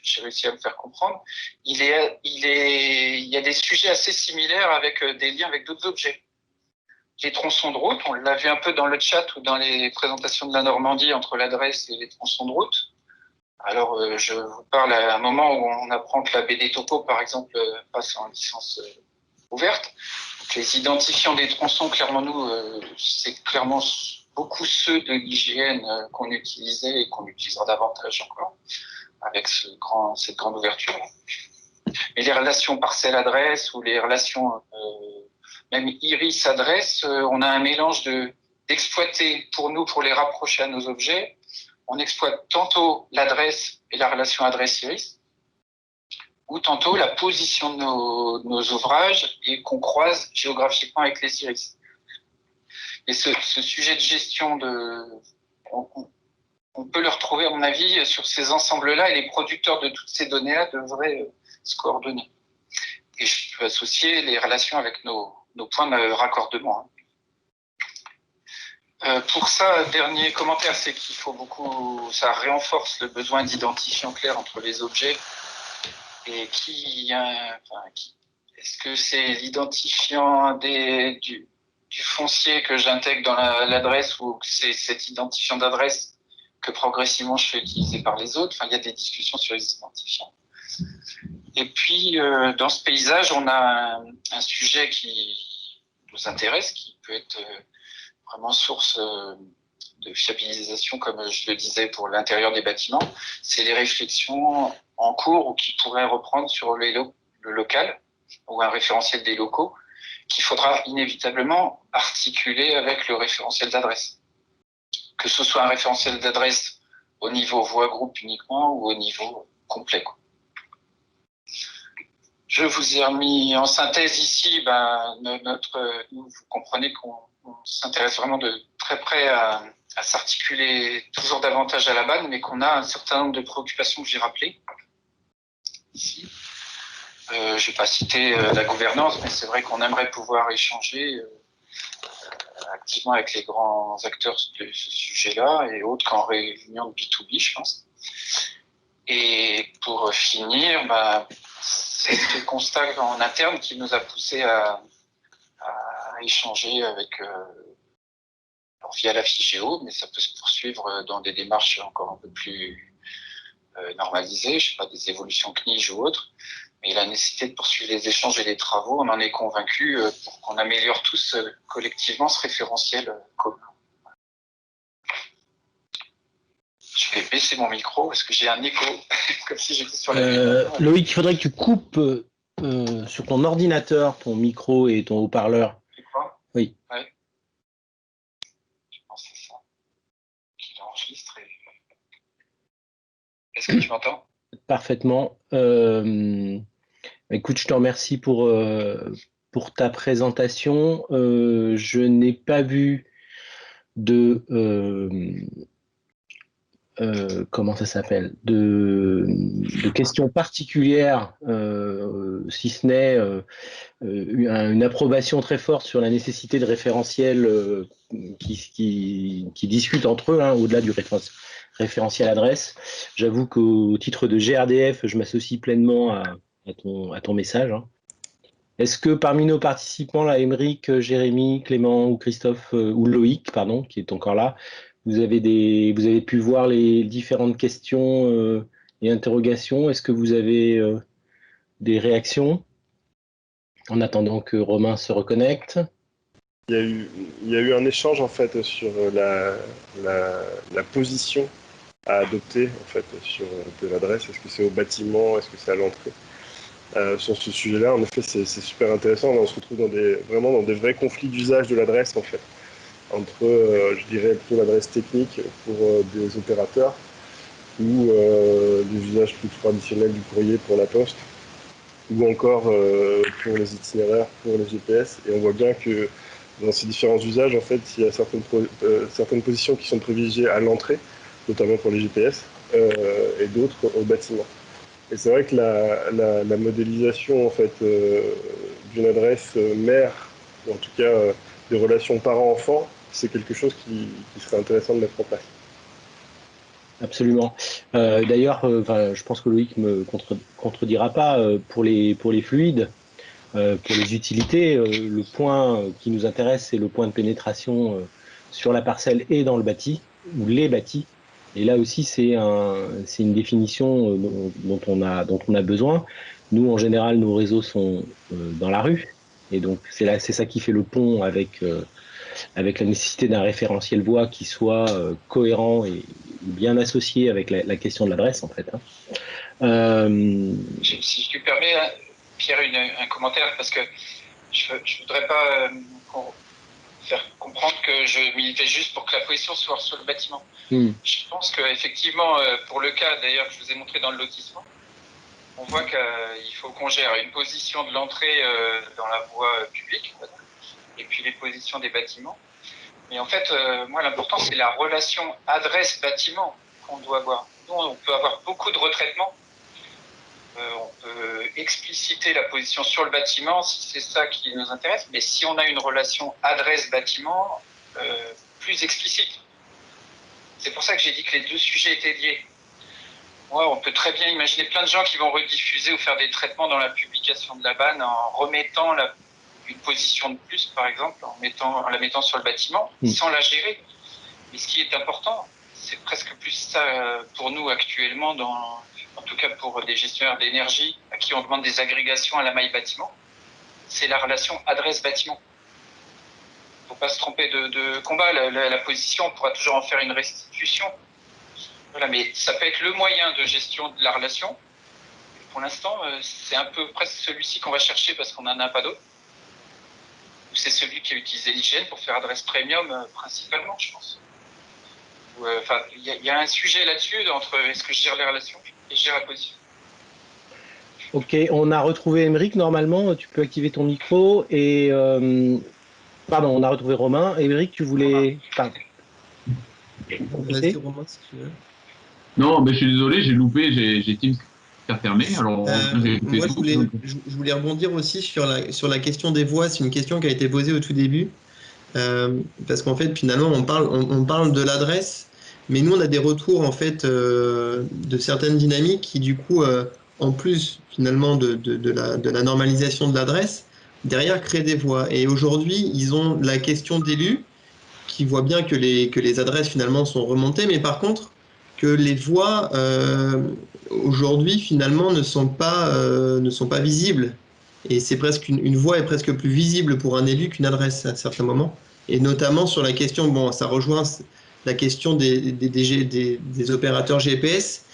j'ai réussi à me faire comprendre, il y a des sujets assez similaires avec des liens avec d'autres objets. Les tronçons de route, on l'a vu un peu dans le chat ou dans les présentations de la Normandie entre l'adresse et les tronçons de route. Alors, je vous parle à un moment où on apprend que la BD Topo, par exemple, passe en licence ouverte. Donc, les identifiants des tronçons, clairement, nous, c'est clairement beaucoup ceux de l'IGN qu'on utilisait et qu'on utilisera davantage encore avec cette grande ouverture. Mais les relations parcelle-adresse ou les relations même iris-adresse, on a un mélange d'exploiter pour nous, pour les rapprocher à nos objets. On exploite tantôt l'adresse et la relation adresse-iris, ou tantôt la position de nos ouvrages et qu'on croise géographiquement avec les iris. Et ce sujet de gestion, on peut le retrouver, à mon avis, sur ces ensembles-là, et les producteurs de toutes ces données-là devraient se coordonner. Et je peux associer les relations avec nos points de raccordement. Pour ça, dernier commentaire, c'est qu'il faut beaucoup, ça renforce le besoin d'identifiant clair entre les objets. Et est-ce que c'est l'identifiant du foncier que j'intègre dans l'adresse ou que c'est cet identifiant d'adresse que progressivement je fais utiliser par les autres? Enfin, il y a des discussions sur les identifiants. Et puis, dans ce paysage, on a un sujet qui nous intéresse, qui peut être vraiment source de fiabilisation, comme je le disais, pour l'intérieur des bâtiments. C'est les réflexions en cours ou qui pourraient reprendre sur le local ou un référentiel des locaux qu'il faudra inévitablement articuler avec le référentiel d'adresse. Que ce soit un référentiel d'adresse au niveau voie groupe uniquement ou au niveau complet. Je vous ai remis en synthèse ici, vous comprenez qu'on s'intéresse vraiment de très près à s'articuler toujours davantage à la BAN, mais qu'on a un certain nombre de préoccupations que j'ai rappelées ici. Je ne vais pas citer la gouvernance, mais c'est vrai qu'on aimerait pouvoir échanger activement avec les grands acteurs de ce sujet-là et autres qu'en réunion de B2B, je pense. Et pour finir, c'est ce constat en interne qui nous a poussé à échanger avec via la FIGEO, mais ça peut se poursuivre dans des démarches encore un peu plus normalisées, je sais pas, des évolutions CNIJ ou autres. Mais la nécessité de poursuivre les échanges et les travaux, on en est convaincu pour qu'on améliore tous collectivement ce référentiel commun. Je vais baisser mon micro parce que j'ai un écho, comme si j'étais sur la Loïc, il faudrait que tu coupes sur ton ordinateur ton micro et ton haut-parleur. Tu crois? Oui. Ouais. Je pense que c'est ça. Qu'il enregistre. Est-ce que tu m'entends? Parfaitement. Écoute, je te remercie pour ta présentation. Je n'ai pas vu de comment ça s'appelle, de questions particulières, si ce n'est une approbation très forte sur la nécessité de référentiels qui discutent entre eux, au-delà du référentiel adresse. J'avoue qu'au titre de GRDF, je m'associe pleinement à ton message. Est-ce que parmi nos participants, là, Émeric, Jérémy, Clément ou Christophe, ou Loïc, pardon, qui est encore là, vous avez pu voir les différentes questions et interrogations? Est-ce que vous avez des réactions en attendant que Romain se reconnecte? Il y a eu un échange en fait sur la position à adopter en fait sur de l'adresse. Est-ce que c'est au bâtiment? Est-ce que c'est à l'entrée? Sur ce sujet-là, en effet, c'est super intéressant. On se retrouve vraiment dans des vrais conflits d'usage de l'adresse en fait, entre, je dirais, plutôt l'adresse technique pour des opérateurs ou des usages plus traditionnels du courrier pour la poste, ou encore pour les itinéraires, pour les GPS. Et on voit bien que dans ces différents usages, en fait, il y a certaines positions qui sont privilégiées à l'entrée, notamment pour les GPS, et d'autres au bâtiment. Et c'est vrai que la modélisation en fait, d'une adresse mère, ou en tout cas des relations parents-enfants, c'est quelque chose qui serait intéressant de mettre en place. Absolument. D'ailleurs, je pense que Loïc me contredira pas, pour les fluides, pour les utilités, le point qui nous intéresse, c'est le point de pénétration sur la parcelle et dans le bâti, ou les bâtis. Et là aussi, c'est une définition dont on a besoin. Nous, en général, nos réseaux sont dans la rue. Et donc, c'est ça qui fait le pont avec la nécessité d'un référentiel voie qui soit cohérent et bien associé avec la question de l'adresse, en fait. Si je te permets, Pierre, un commentaire, parce que je ne voudrais pas faire comprendre que je militais juste pour que la position soit sur le bâtiment. Je pense qu'effectivement, pour le cas d'ailleurs que je vous ai montré dans le lotissement, on voit qu'il faut qu'on gère une position de l'entrée dans la voie publique, et puis les positions des bâtiments. Mais en fait, moi, l'important, c'est la relation adresse-bâtiment qu'on doit avoir. Nous, on peut avoir beaucoup de retraitements. On peut expliciter la position sur le bâtiment si c'est ça qui nous intéresse, mais si on a une relation adresse-bâtiment plus explicite. C'est pour ça que j'ai dit que les deux sujets étaient liés. Moi, on peut très bien imaginer plein de gens qui vont rediffuser ou faire des traitements dans la publication de la BAN en remettant une position de plus, par exemple, en la mettant sur le bâtiment, sans la gérer. Mais ce qui est important, c'est presque plus ça pour nous actuellement, en tout cas pour des gestionnaires d'énergie à qui on demande des agrégations à la maille bâtiment, c'est la relation adresse-bâtiment. Il ne faut pas se tromper de combat. La position, on pourra toujours en faire une restitution. Voilà, mais ça peut être le moyen de gestion de la relation. Pour l'instant, c'est un peu presque celui-ci qu'on va chercher parce qu'on n'en a pas d'autre. C'est celui qui a utilisé l'hygiène pour faire adresse premium principalement, je pense. Il y a un sujet là-dessus entre est-ce que je gère les relations et je gère la position. Ok, on a retrouvé Émeric, normalement, tu peux activer ton micro. Et pardon, on a retrouvé Romain. Émeric, tu voulais... Vas-y, Romain, si tu veux. Non, mais je suis désolé, j'ai loupé, j'ai Teams qui a fermé. Alors, moi, je voulais rebondir aussi sur la question des voies. C'est une question qui a été posée au tout début. Parce qu'en fait, finalement, on parle de l'adresse, mais nous, on a des retours en fait de certaines dynamiques qui, du coup, en plus finalement de la normalisation de l'adresse, derrière créent des voies. Et aujourd'hui, ils ont la question d'élus qui voient bien que les adresses finalement sont remontées, mais par contre que les voies aujourd'hui finalement ne sont pas visibles. Et c'est presque une voie est presque plus visible pour un élu qu'une adresse à certains moments. Et notamment sur la question, bon, ça rejoint la question des opérateurs GPS,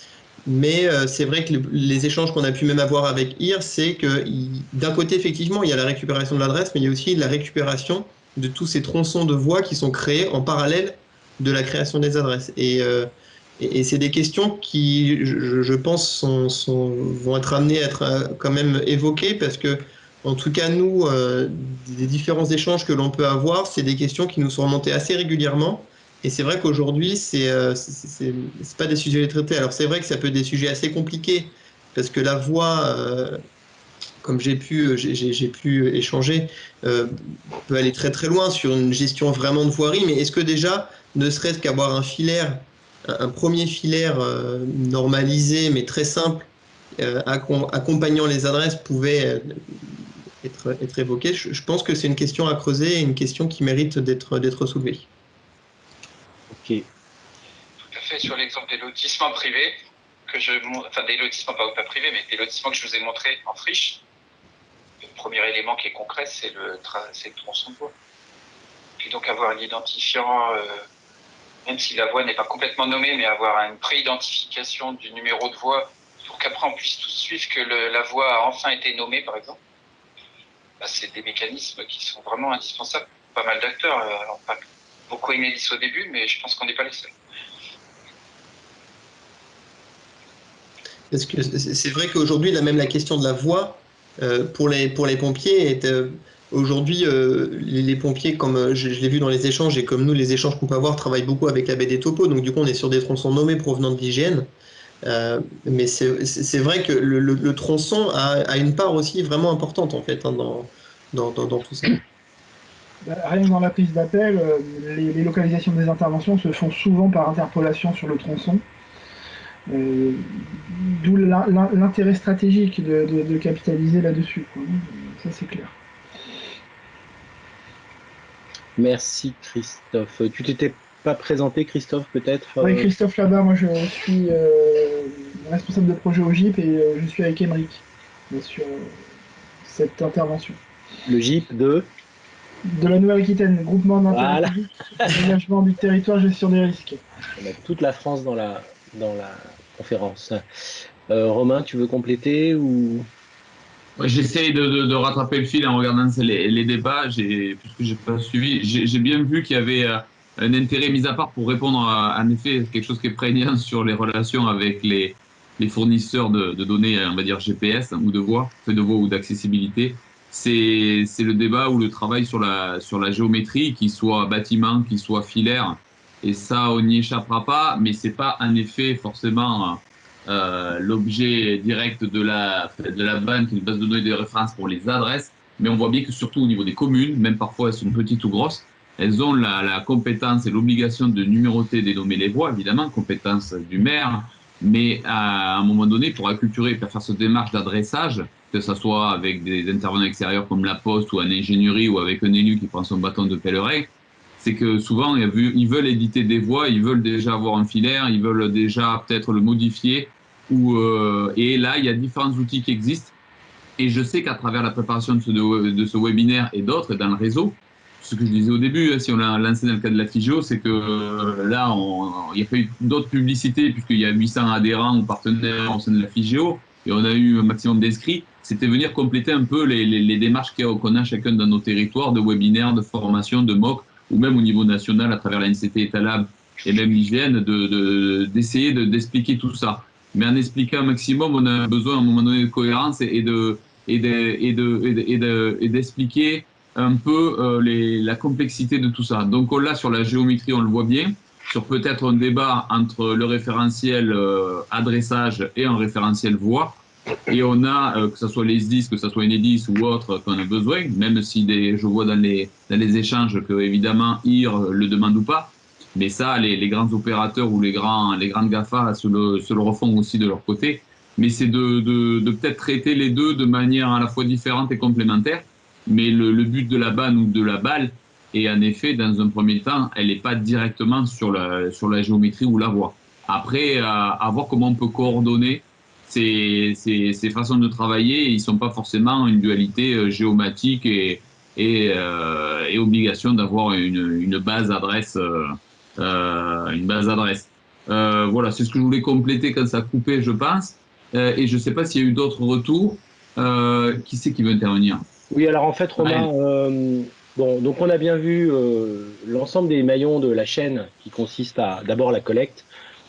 mais c'est vrai que les échanges qu'on a pu même avoir avec IR, c'est que d'un côté, effectivement, il y a la récupération de l'adresse, mais il y a aussi la récupération de tous ces tronçons de voies qui sont créés en parallèle de la création des adresses. Et c'est des questions qui, je pense, vont être amenées à être quand même évoquées parce que, en tout cas, nous, des différents échanges que l'on peut avoir, c'est des questions qui nous sont remontées assez régulièrement. Et c'est vrai qu'aujourd'hui, c'est pas des sujets traités. Alors, c'est vrai que ça peut être des sujets assez compliqués parce que la voie, comme j'ai pu échanger, peut aller très très loin sur une gestion vraiment de voirie. Mais est-ce que déjà, ne serait-ce qu'avoir un premier filaire normalisé mais très simple accompagnant les adresses pouvait être évoqué. Je pense que c'est une question à creuser et une question qui mérite d'être soulevée. Ok. Tout à fait, sur l'exemple des lotissements privés, des lotissements pas privés, mais des lotissements que je vous ai montrés en friche. Le premier élément qui est concret, c'est le tronçon de voie. Puis donc avoir un identifiant, même si la voie n'est pas complètement nommée, mais avoir une pré-identification du numéro de voie pour qu'après on puisse tout suivre que la voie a enfin été nommée, par exemple. C'est des mécanismes qui sont vraiment indispensables pour pas mal d'acteurs. Alors, pas beaucoup Enedis au début, mais je pense qu'on n'est pas les seuls. Parce que c'est vrai qu'aujourd'hui, même la question de la voie pour les pompiers est aujourd'hui les pompiers, comme je l'ai vu dans les échanges et comme nous les échanges qu'on peut avoir, travaillent beaucoup avec la baie des topos. Donc du coup, on est sur des tronçons nommés provenant de l'hygiène. Mais c'est vrai que le tronçon a une part aussi vraiment importante en fait dans tout ça. Rien que dans la prise d'appel, les localisations des interventions se font souvent par interpolation sur le tronçon. D'où l'intérêt stratégique de capitaliser là-dessus. Ça, c'est clair. Merci Christophe. Tu t'étais pas présenté, Christophe, peut-être? Oui, Christophe Labat, moi je suis responsable de projet au GIP et je suis avec Émeric sur cette intervention. Le GIP de la Nouvelle-Aquitaine, groupement d'intérêt public, aménagement du territoire, gestion des risques. On a toute la France dans la conférence. Romain, tu veux compléter ou... Ouais, j'essaye de rattraper le fil en regardant les débats, puisque j'ai pas suivi. J'ai bien vu qu'il y avait un intérêt mis à part pour répondre à, en effet, quelque chose qui est prégnant sur les relations avec les fournisseurs de données, on va dire GPS ou de voix ou d'accessibilité. C'est le débat ou le travail sur la géométrie, qu'il soit bâtiment, qu'il soit filaire. Et ça, on n'y échappera pas, mais c'est pas en effet forcément l'objet direct de la BAN, qui est une base de données de référence pour les adresses. Mais on voit bien que surtout au niveau des communes, même parfois elles sont petites ou grosses, elles ont la compétence et l'obligation de numéroter et dénommer les voies, évidemment, compétence du maire. Mais à un moment donné, pour acculturer et faire cette démarche d'adressage, que ce soit avec des intervenants extérieurs comme la Poste ou en ingénierie ou avec un élu qui prend son bâton de pèlerin, c'est que souvent, ils veulent éditer des voies, ils veulent déjà avoir un filaire, ils veulent déjà peut-être le modifier. Et là, il y a différents outils qui existent. Et je sais qu'à travers la préparation de ce webinaire et d'autres dans le réseau, ce que je disais au début, si on l'a lancé dans le cas de la FIGEO, c'est que là, il n'y a pas eu d'autres publicités puisqu'il y a 800 adhérents ou partenaires au sein de la FIGEO et on a eu un maximum d'inscrits. C'était venir compléter un peu les démarches qu'on a chacun dans nos territoires de webinaires, de formation, de MOOC ou même au niveau national à travers la NCT Etalab et même l'IGN d'essayer d'expliquer tout ça. Mais en expliquant un maximum, on a besoin à un moment donné de cohérence et d'expliquer un peu la complexité de tout ça. Donc on l'a sur la géométrie, on le voit bien, sur peut-être un débat entre le référentiel adressage et un référentiel voix. Et on a, que ce soit les SDIS, que ce soit Enedis ou autre, qu'on a besoin, même si je vois dans les échanges que évidemment IR le demande ou pas. Mais ça, les grands opérateurs ou les grandes GAFA se le refont aussi de leur côté. Mais c'est de peut-être traiter les deux de manière à la fois différente et complémentaire. Mais le but de la BAN ou de la BAL est en effet, dans un premier temps, elle n'est pas directement sur la géométrie ou la voie. Après, à voir comment on peut coordonner ces façons de travailler. Ils ne sont pas forcément une dualité géomatique et obligation d'avoir une base adresse. Voilà, c'est ce que je voulais compléter quand ça a coupé, je pense. Et je ne sais pas s'il y a eu d'autres retours. Qui c'est qui veut intervenir? Oui, alors en fait, Romain, donc on a bien vu l'ensemble des maillons de la chaîne qui consiste à d'abord la collecte.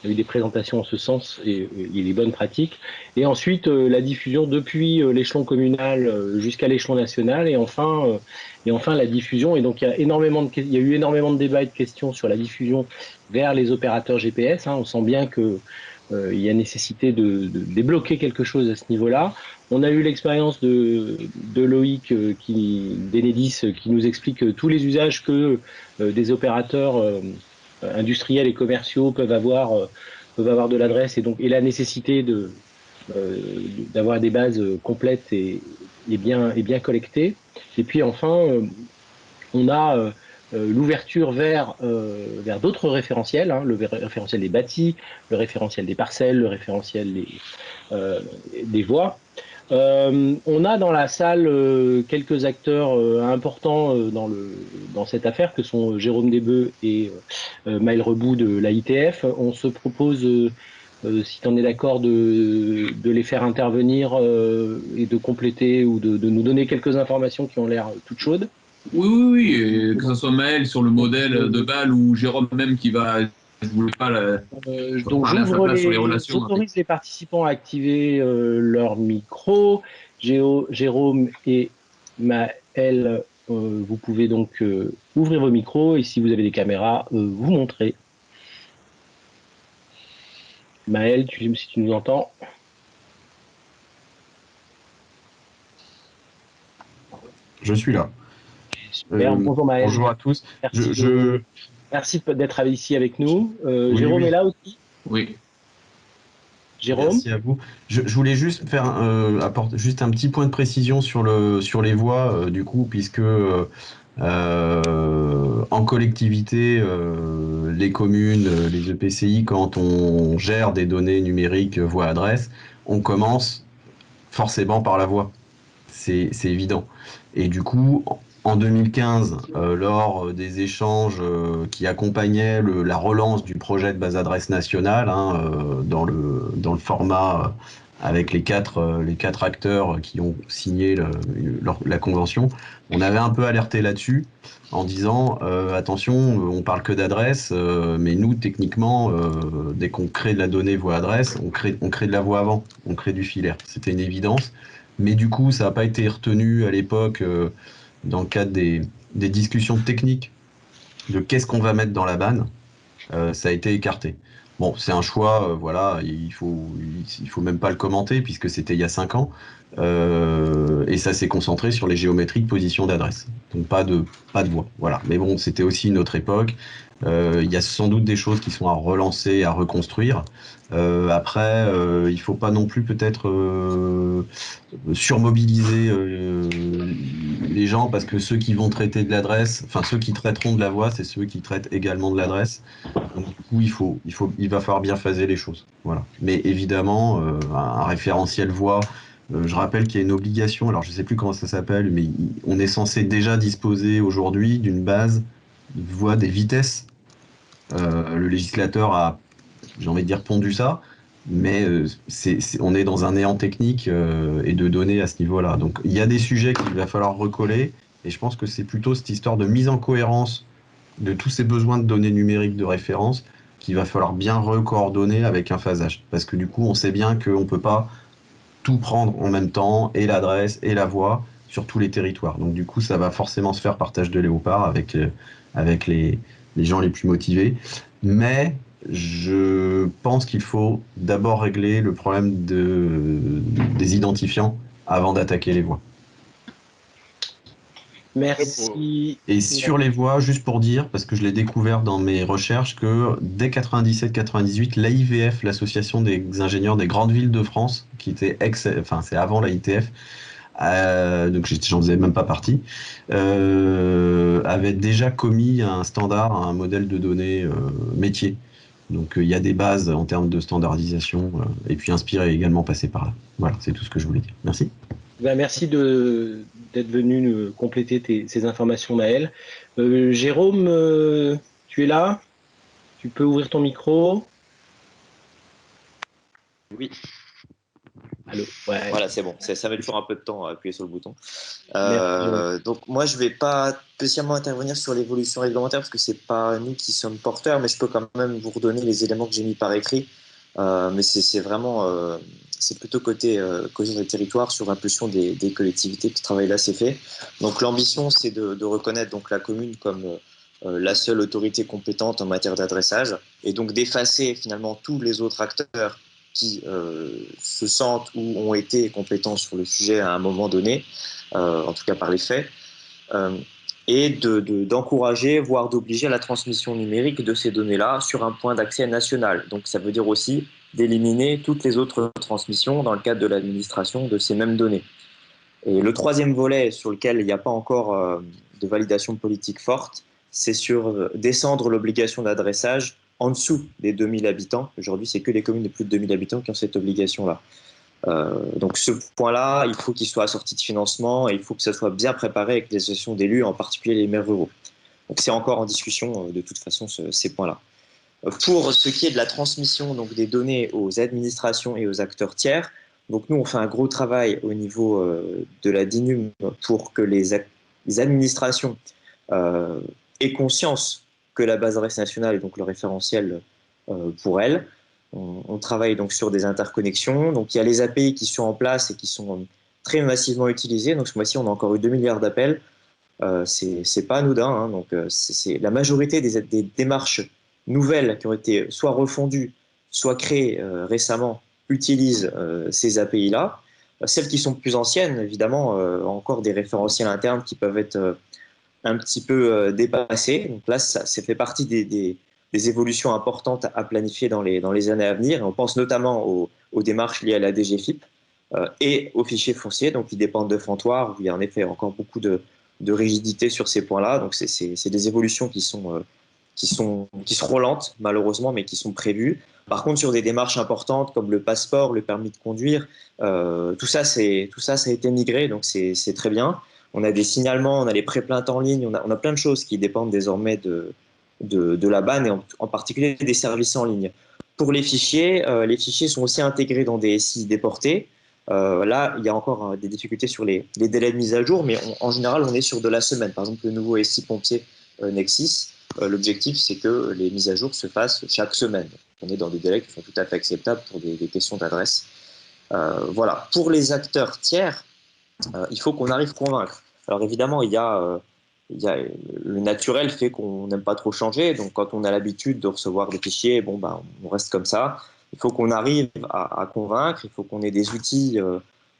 Il y a eu des présentations en ce sens et les bonnes pratiques. Et ensuite, la diffusion depuis l'échelon communal jusqu'à l'échelon national et enfin la diffusion. Et donc, il y a eu énormément de débats et de questions sur la diffusion vers les opérateurs GPS. On sent bien que il y a nécessité de débloquer quelque chose à ce niveau-là. On a eu l'expérience de Loïc d'Enedis qui nous explique tous les usages que des opérateurs industriels et commerciaux peuvent avoir de l'adresse et la nécessité d'avoir des bases complètes et bien collectées. Et puis enfin, on a l'ouverture vers d'autres référentiels, le référentiel des bâtis, le référentiel des parcelles, le référentiel des voies. On a dans la salle quelques acteurs importants dans cette affaire que sont Jérôme Desbœufs et Maël Rebout de l'AITF. On se propose, si tu en es d'accord, de les faire intervenir et de compléter ou de nous donner quelques informations qui ont l'air toutes chaudes. Oui, que ce soit Maël sur le modèle de BAL ou Jérôme même qui va... Donc j'autorise les participants à activer leur micro. Jérôme et Maël, vous pouvez donc ouvrir vos micros et si vous avez des caméras, vous montrer. Maël, si tu nous entends. Je suis là. Super. Bonjour Maël. Bonjour à tous. Merci d'être ici avec nous. Oui, Jérôme oui. est là aussi. Oui. Jérôme. Merci à vous. Je voulais juste apporter juste un petit point de précision sur les voies, du coup, puisque en collectivité, les communes, les EPCI, quand on gère des données numériques voix-adresse, on commence forcément par la voix. C'est évident. Et du coup, en 2015, lors des échanges qui accompagnaient la relance du projet de base adresse nationale, dans le format avec les quatre acteurs qui ont signé la convention, on avait un peu alerté là-dessus en disant attention, on parle que d'adresse, mais nous, techniquement, dès qu'on crée de la donnée voix-adresse, on crée de la voix avant, on crée du filaire. C'était une évidence. Mais du coup, ça n'a pas été retenu à l'époque dans le cadre des discussions techniques de qu'est-ce qu'on va mettre dans la banne. Ça a été écarté. Bon, c'est un choix, voilà, il faut même pas le commenter puisque c'était il y a 5 ans. Et ça s'est concentré sur les géométries de position d'adresse. Donc pas de voix. Voilà. Mais bon, c'était aussi une autre époque. Il y a sans doute des choses qui sont à relancer, à reconstruire. Après, il faut pas non plus peut-être surmobiliser les gens parce que ceux qui vont traiter de l'adresse, enfin ceux qui traiteront de la voix, c'est ceux qui traitent également de l'adresse. Donc du coup, il va falloir bien phaser les choses. Voilà. Mais évidemment, un référentiel voix. Je rappelle qu'il y a une obligation, alors je ne sais plus comment ça s'appelle, mais on est censé déjà disposer aujourd'hui d'une base de voix des vitesses. Le législateur a, j'ai envie de dire, pondu ça, mais on est dans un néant technique et de données à ce niveau-là. Donc il y a des sujets qu'il va falloir recoller, et je pense que c'est plutôt cette histoire de mise en cohérence de tous ces besoins de données numériques de référence qu'il va falloir bien recoordonner avec un phasage. Parce que du coup, on sait bien qu'on ne peut pas tout prendre en même temps, et l'adresse et la voix, sur tous les territoires. Donc du coup, ça va forcément se faire par tâche de léopard avec les gens les plus motivés. Mais je pense qu'il faut d'abord régler le problème des identifiants avant d'attaquer les voix. Merci. Et sur les voix, juste pour dire, parce que je l'ai découvert dans mes recherches, que dès 97-98, l'AIVF, l'association des ingénieurs des grandes villes de France, qui était c'est avant l'AITF, donc j'en faisais même pas partie, avait déjà commis un standard, un modèle de données métier. Donc il y a des bases en termes de standardisation, et puis Inspire est également passé par là. Voilà, c'est tout ce que je voulais dire. Merci. Merci d'être venu nous compléter ces informations, Maël. Jérôme, tu es là? Tu peux ouvrir ton micro? Oui. Allô, ouais. Voilà, c'est bon. Ça met toujours un peu de temps à appuyer sur le bouton. Merci. Donc moi, je ne vais pas spécialement intervenir sur l'évolution réglementaire parce que ce n'est pas nous qui sommes porteurs, mais je peux quand même vous redonner les éléments que j'ai mis par écrit. Mais c'est vraiment, c'est plutôt côté cohésion des territoires sur impulsion des collectivités que ce travail-là s'est fait. Donc l'ambition, c'est de reconnaître donc la commune comme la seule autorité compétente en matière d'adressage et donc d'effacer finalement tous les autres acteurs qui se sentent ou ont été compétents sur le sujet à un moment donné, en tout cas par les faits, et d'encourager, voire d'obliger à la transmission numérique de ces données-là sur un point d'accès national. Donc ça veut dire aussi d'éliminer toutes les autres transmissions dans le cadre de l'administration de ces mêmes données. Et le troisième volet sur lequel il n'y a pas encore de validation politique forte, c'est sur descendre l'obligation d'adressage en dessous des 2000 habitants. Aujourd'hui, c'est que les communes de plus de 2000 habitants qui ont cette obligation-là. Donc ce point-là, il faut qu'il soit assorti de financement et il faut que ça soit bien préparé avec les associations d'élus, en particulier les maires ruraux. Donc c'est encore en discussion de toute façon ces points-là. Pour ce qui est de la transmission donc, des données aux administrations et aux acteurs tiers, donc nous on fait un gros travail au niveau de la DINUM pour que les administrations aient conscience que la base adresse nationale est donc le référentiel pour elles. On travaille donc sur des interconnexions. Donc il y a les API qui sont en place et qui sont très massivement utilisées. Donc ce mois-ci, on a encore eu 2 milliards d'appels. C'est pas anodin. Donc c'est la majorité des démarches nouvelles qui ont été soit refondues, soit créées récemment, utilisent ces API-là. Celles qui sont plus anciennes, évidemment, ont encore des référentiels internes qui peuvent être un petit peu dépassés. Donc là, ça fait partie des évolutions importantes à planifier dans les années à venir. Et on pense notamment aux démarches liées à la DGFiP et aux fichiers fonciers, donc qui dépendent de Fantoire, où il y a en effet encore beaucoup de rigidité sur ces points-là. Donc c'est des évolutions qui seront lentes, malheureusement, mais qui sont prévues. Par contre, sur des démarches importantes comme le passeport, le permis de conduire, tout ça, ça a été migré, donc c'est très bien. On a des signalements, on a les préplaintes en ligne, on a plein de choses qui dépendent désormais de la BAN et en particulier des services en ligne. Pour les fichiers sont aussi intégrés dans des SI déportés. Là, il y a encore des difficultés sur les délais de mise à jour, mais en général, on est sur de la semaine. Par exemple, le nouveau SI pompier Nexis, l'objectif, c'est que les mises à jour se fassent chaque semaine. On est dans des délais qui sont tout à fait acceptables pour des questions d'adresse. Voilà. Pour les acteurs tiers, il faut qu'on arrive à convaincre. Alors évidemment, il y a le naturel fait qu'on n'aime pas trop changer. Donc quand on a l'habitude de recevoir des fichiers, on reste comme ça. Il faut qu'on arrive à convaincre. Il faut qu'on ait des outils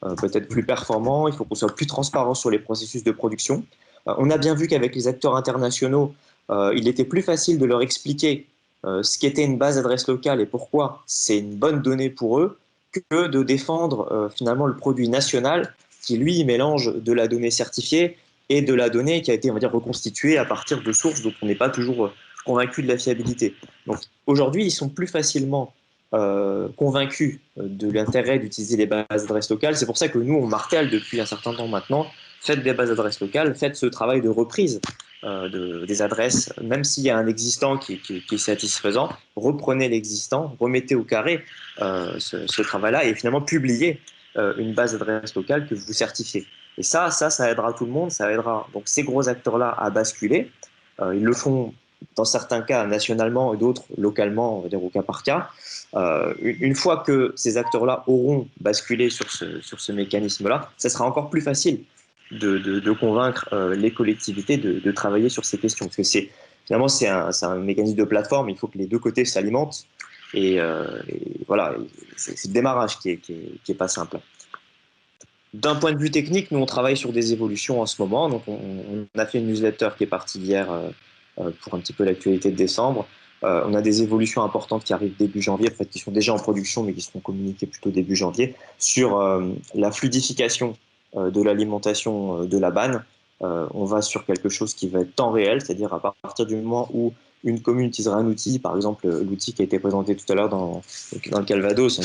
peut-être plus performants. Il faut qu'on soit plus transparent sur les processus de production. On a bien vu qu'avec les acteurs internationaux, il était plus facile de leur expliquer ce qu'était une base adresse locale et pourquoi c'est une bonne donnée pour eux que de défendre finalement le produit national qui, lui, mélange de la donnée certifiée et de la donnée qui a été, on va dire, reconstituée à partir de sources dont on n'est pas toujours convaincu de la fiabilité. Donc aujourd'hui, ils sont plus facilement convaincus de l'intérêt d'utiliser les bases d'adresses locales. C'est pour ça que nous, on martèle depuis un certain temps maintenant, faites des bases d'adresses locales, faites ce travail de reprise des adresses, même s'il y a un existant qui est satisfaisant, reprenez l'existant, remettez au carré ce travail-là et finalement publiez une base d'adresses locale que vous certifiez. Et ça aidera tout le monde, ça aidera donc ces gros acteurs-là à basculer. Ils le font dans certains cas nationalement et d'autres localement, on va dire au cas par cas. Une fois que ces acteurs-là auront basculé sur ce mécanisme-là, ça sera encore plus facile de convaincre les collectivités de travailler sur ces questions. Parce que finalement, c'est un mécanisme de plateforme, il faut que les deux côtés s'alimentent. Et voilà, c'est le démarrage qui est pas simple. D'un point de vue technique, nous, on travaille sur des évolutions en ce moment. Donc, on a fait une newsletter qui est partie hier pour un petit peu l'actualité de décembre. On a des évolutions importantes qui arrivent début janvier, en fait, qui sont déjà en production, mais qui seront communiquées plutôt début janvier, sur la fluidification de l'alimentation de la BAN. On va sur quelque chose qui va être temps réel, c'est-à-dire à partir du moment où une commune utilisera un outil, par exemple l'outil qui a été présenté tout à l'heure dans le Calvados, il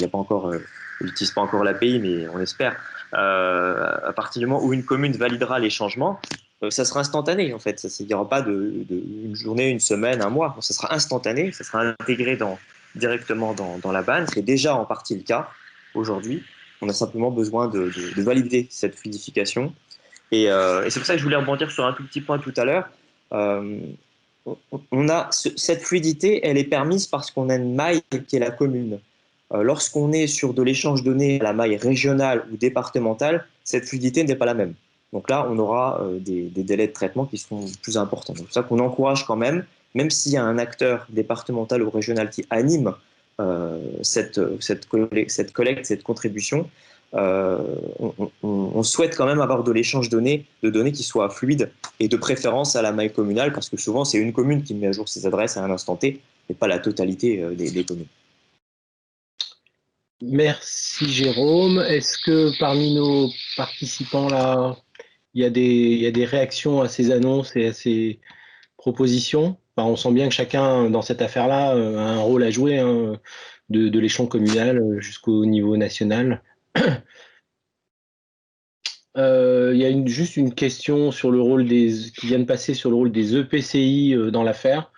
n'utilise pas encore l'API, mais on espère. À partir du moment où une commune validera les changements, ça sera instantané en fait. Il n'y aura pas une journée, une semaine, un mois. Ça sera instantané, ça sera intégré directement dans la BAN. C'est déjà en partie le cas aujourd'hui. On a simplement besoin de valider cette fluidification. Et c'est pour ça que je voulais rebondir sur un tout petit point tout à l'heure. Cette fluidité, elle est permise parce qu'on a une maille qui est la commune. Lorsqu'on est sur de l'échange de données à la maille régionale ou départementale, cette fluidité n'est pas la même. Donc là, on aura des délais de traitement qui seront plus importants. C'est pour ça qu'on encourage quand même s'il y a un acteur départemental ou régional qui anime cette collecte, cette contribution, on souhaite quand même avoir de l'échange de données qui soit fluide et de préférence à la maille communale, parce que souvent, c'est une commune qui met à jour ses adresses à un instant T, et pas la totalité des communes. Merci Jérôme. Est-ce que parmi nos participants là, il y a des réactions à ces annonces et à ces propositions? Enfin, on sent bien que chacun dans cette affaire-là a un rôle à jouer, hein, de l'échelon communal jusqu'au niveau national. Il y a juste une question sur le rôle qui vient de passer sur le rôle des EPCI dans l'affaire.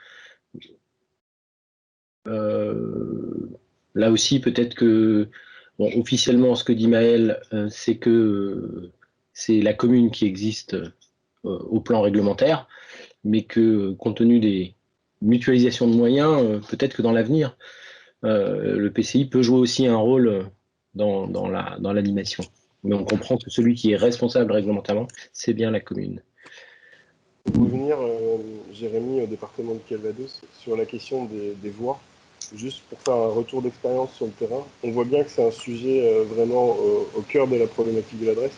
Là aussi, peut-être que, officiellement, ce que dit Maël, c'est que c'est la commune qui existe au plan réglementaire, mais que, compte tenu des mutualisations de moyens, peut-être que dans l'avenir, le PCI peut jouer aussi un rôle dans l'animation. Mais on comprend que celui qui est responsable réglementairement, c'est bien la commune. Pour revenir, Jérémy, au département de Calvados, sur la question des voies. juste pour faire un retour d'expérience sur le terrain, on voit bien que c'est un sujet vraiment au cœur de la problématique de l'adresse,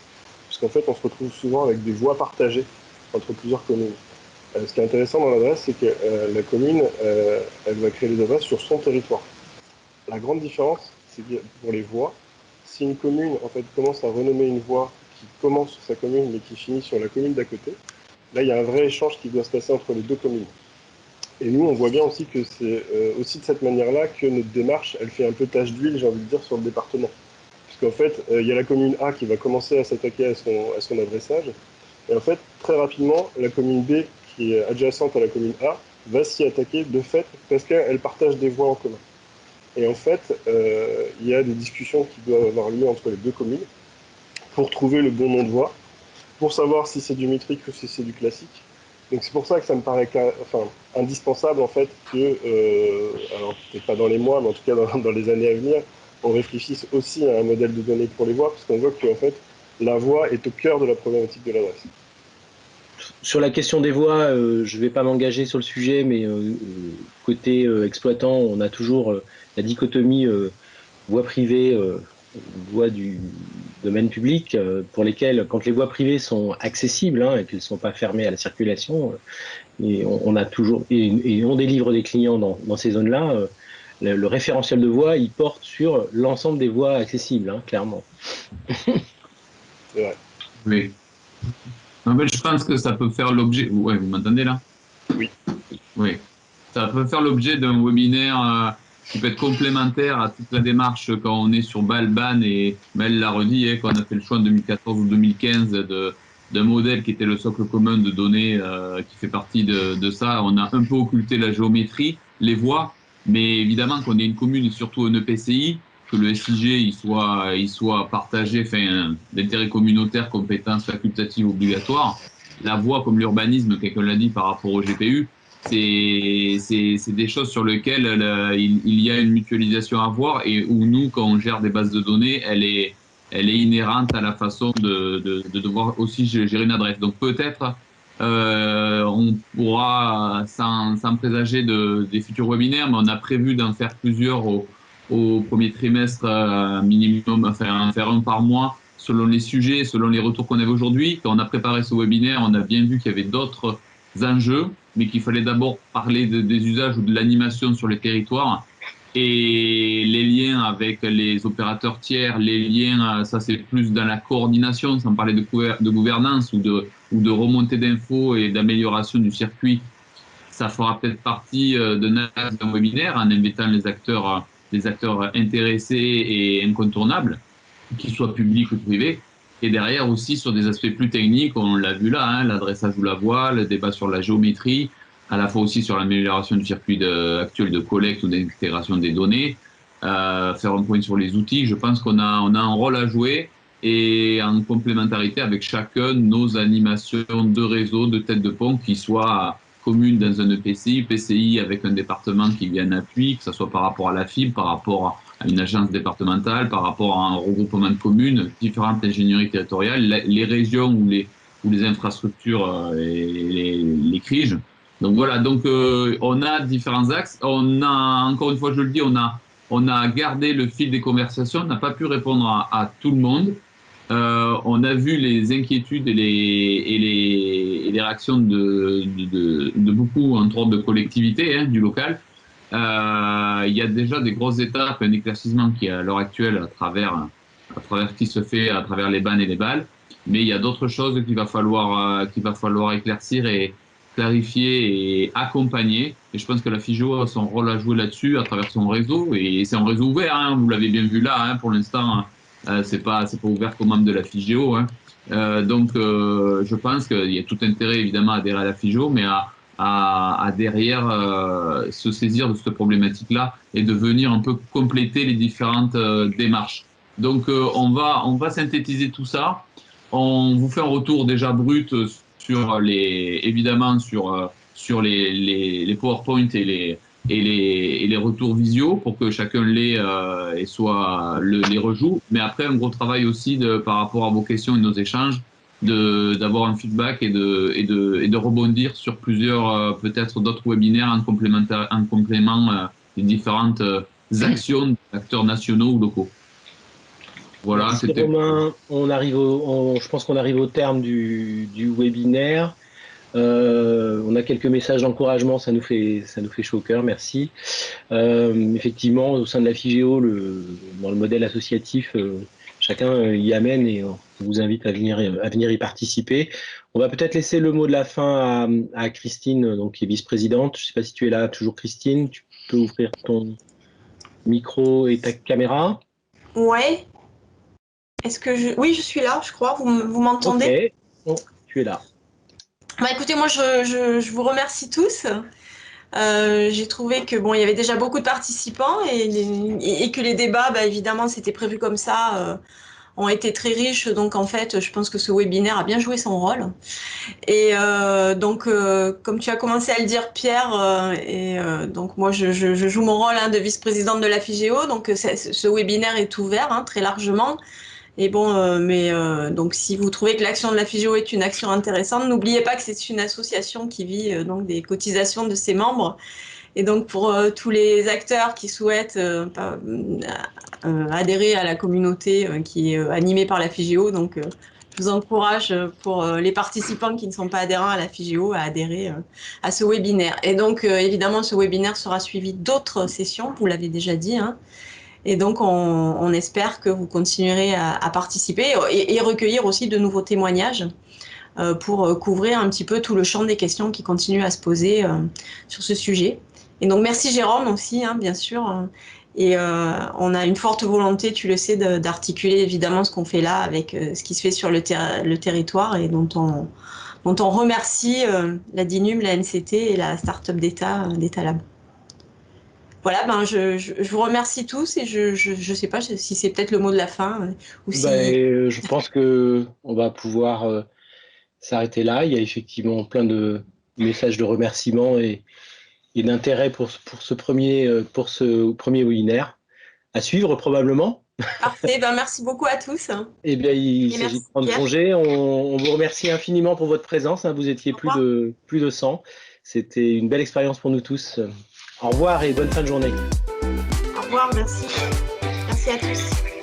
puisqu'en fait, on se retrouve souvent avec des voies partagées entre plusieurs communes. Ce qui est intéressant dans l'adresse, c'est que la commune, elle va créer les adresses sur son territoire. La grande différence, c'est que pour les voies, si une commune en fait, commence à renommer une voie qui commence sur sa commune mais qui finit sur la commune d'à côté, là, il y a un vrai échange qui doit se passer entre les deux communes. Et nous, on voit bien aussi que c'est aussi de cette manière-là que notre démarche, elle fait un peu tache d'huile, j'ai envie de dire, sur le département. Parce qu'en fait, il y a la commune A qui va commencer à s'attaquer à son adressage. Et en fait, très rapidement, la commune B, qui est adjacente à la commune A, va s'y attaquer de fait parce qu'elle partage des voies en commun. Et en fait, il y a des discussions qui doivent avoir lieu entre les deux communes pour trouver le bon nom de voie, pour savoir si c'est du métrique ou si c'est du classique. Donc c'est pour ça que ça me paraît indispensable en fait que, alors peut-être pas dans les mois, mais en tout cas dans les années à venir, on réfléchisse aussi à un modèle de données pour les voies, parce qu'on voit que en fait, la voie est au cœur de la problématique de l'adresse. Sur la question des voies, je ne vais pas m'engager sur le sujet, mais côté exploitant, on a toujours la dichotomie voie privée, voies du domaine public, pour lesquelles, quand les voies privées sont accessibles et qu'elles ne sont pas fermées à la circulation, et on a toujours et on délivre des clients dans ces zones-là, le référentiel de voies, il porte sur l'ensemble des voies accessibles, clairement. C'est vrai. Oui. Non, mais je pense que ça peut faire l'objet. Ouais, vous m'entendez là? Oui. Oui. Ça peut faire l'objet d'un webinaire qui peut être complémentaire à toute la démarche quand on est sur Balban, et Mel l'a redit, quand on a fait le choix en 2014 ou 2015 d'un modèle qui était le socle commun de données qui fait partie de ça. On a un peu occulté la géométrie, les voies, mais évidemment qu'on est une commune et surtout un EPCI, que le SIG il soit partagé, d'intérêt communautaire, compétences facultatives obligatoires. La voie, comme l'urbanisme, quelqu'un l'a dit par rapport au GPU, c'est des choses sur lesquelles il y a une mutualisation à voir, et où nous, quand on gère des bases de données, elle est inhérente à la façon de devoir aussi gérer une adresse. Donc peut-être on pourra, sans présager des futurs webinaires, mais on a prévu d'en faire plusieurs au premier trimestre minimum, en faire un par mois, selon les sujets, selon les retours qu'on avait aujourd'hui. Quand on a préparé ce webinaire, on a bien vu qu'il y avait d'autres enjeux, mais qu'il fallait d'abord parler des usages ou de l'animation sur les territoires, et les liens avec les opérateurs tiers, les liens, ça c'est plus dans la coordination, sans parler de gouvernance ou de remontée d'infos et d'amélioration du circuit. Ça fera peut-être partie d'un webinaire en invitant les acteurs intéressés et incontournables, qu'ils soient publics ou privés. Et derrière aussi sur des aspects plus techniques, on l'a vu là, l'adressage ou la voie, le débat sur la géométrie, à la fois aussi sur l'amélioration du circuit actuel de collecte ou d'intégration des données, faire un point sur les outils. Je pense qu'on a un rôle à jouer, et en complémentarité avec chacun de nos animations de réseau, de tête de pont, qui soient communes dans un EPCI, PCI avec un département qui vient en appui, que ce soit par rapport à la fibre, par rapport à une agence départementale, par rapport à un regroupement de communes, différentes ingénieries territoriales, les régions ou les infrastructures et les CRIJ. Donc voilà, on a différents axes. On a, encore une fois, je le dis, on a gardé le fil des conversations, on n'a pas pu répondre à tout le monde. On a vu les inquiétudes et les réactions de beaucoup, entre autres de collectivités, du local. Il y a déjà des grosses étapes, un éclaircissement qui est à l'heure actuelle à travers ce qui se fait à travers les bannes et les balles, mais il y a d'autres choses qu'il va falloir éclaircir et clarifier et accompagner. Et je pense que la FIGEO a son rôle à jouer là-dessus à travers son réseau, et c'est un réseau ouvert, vous l'avez bien vu là, pour l'instant, c'est pas ouvert qu'aux membres de la FIGEO. Donc je pense qu'il y a tout intérêt évidemment à adhérer à la FIGEO, mais à derrière se saisir de cette problématique-là et de venir un peu compléter les différentes démarches. Donc on va synthétiser tout ça. On vous fait un retour déjà brut sur évidemment sur les PowerPoint et les retours visio, pour que chacun les rejoue. Mais après, un gros travail aussi par rapport à vos questions et nos échanges, d'avoir un feedback et de rebondir sur plusieurs peut-être d'autres webinaires en complément les différentes actions d'acteurs nationaux ou locaux. Voilà, Merci c'était. Romain, je pense qu'on arrive au terme du webinaire. On a quelques messages d'encouragement, ça nous fait chaud au cœur, merci. Effectivement, au sein de la FIGEO, dans le modèle associatif, chacun y amène et on vous invite à venir y participer. On va peut-être laisser le mot de la fin à Christine, donc, qui est vice-présidente. Je ne sais pas si tu es là toujours, Christine. Tu peux ouvrir ton micro et ta caméra. Ouais. Oui, je suis là, je crois. Vous m'entendez? Ok, bon, tu es là. Bah, écoutez, moi, je vous remercie tous. J'ai trouvé que il y avait déjà beaucoup de participants et que les débats, évidemment, c'était prévu comme ça, ont été très riches. Donc, en fait, je pense que ce webinaire a bien joué son rôle. Et donc, comme tu as commencé à le dire, Pierre, donc moi, je joue mon rôle de vice-présidente de la FIGEO. Donc, ce webinaire est ouvert très largement. Et donc si vous trouvez que l'action de la FIGEO est une action intéressante, n'oubliez pas que c'est une association qui vit donc des cotisations de ses membres. Et donc pour tous les acteurs qui souhaitent adhérer à la communauté qui est animée par la FIGEO, donc je vous encourage pour les participants qui ne sont pas adhérents à la FIGEO à adhérer à ce webinaire. Et donc évidemment ce webinaire sera suivi d'autres sessions, vous l'avez déjà dit, Et donc, on espère que vous continuerez à participer et recueillir aussi de nouveaux témoignages pour couvrir un petit peu tout le champ des questions qui continuent à se poser sur ce sujet. Et donc, merci Jérôme aussi, bien sûr. Et on a une forte volonté, tu le sais, d'articuler évidemment ce qu'on fait là avec ce qui se fait sur le territoire et dont on remercie la DINUM, la NCT et la Startup d'État Lab. Voilà, je vous remercie tous et je sais pas si c'est peut-être le mot de la fin ou si... Je pense qu'on va pouvoir s'arrêter là. Il y a effectivement plein de messages de remerciements et d'intérêt pour ce premier webinaire. À suivre probablement. Parfait, merci beaucoup à tous. Eh bien, il s'agit de prendre congé. On vous remercie infiniment pour votre présence. Vous étiez plus de 100. C'était une belle expérience pour nous tous. Au revoir et bonne fin de journée. Au revoir, merci. Merci à tous.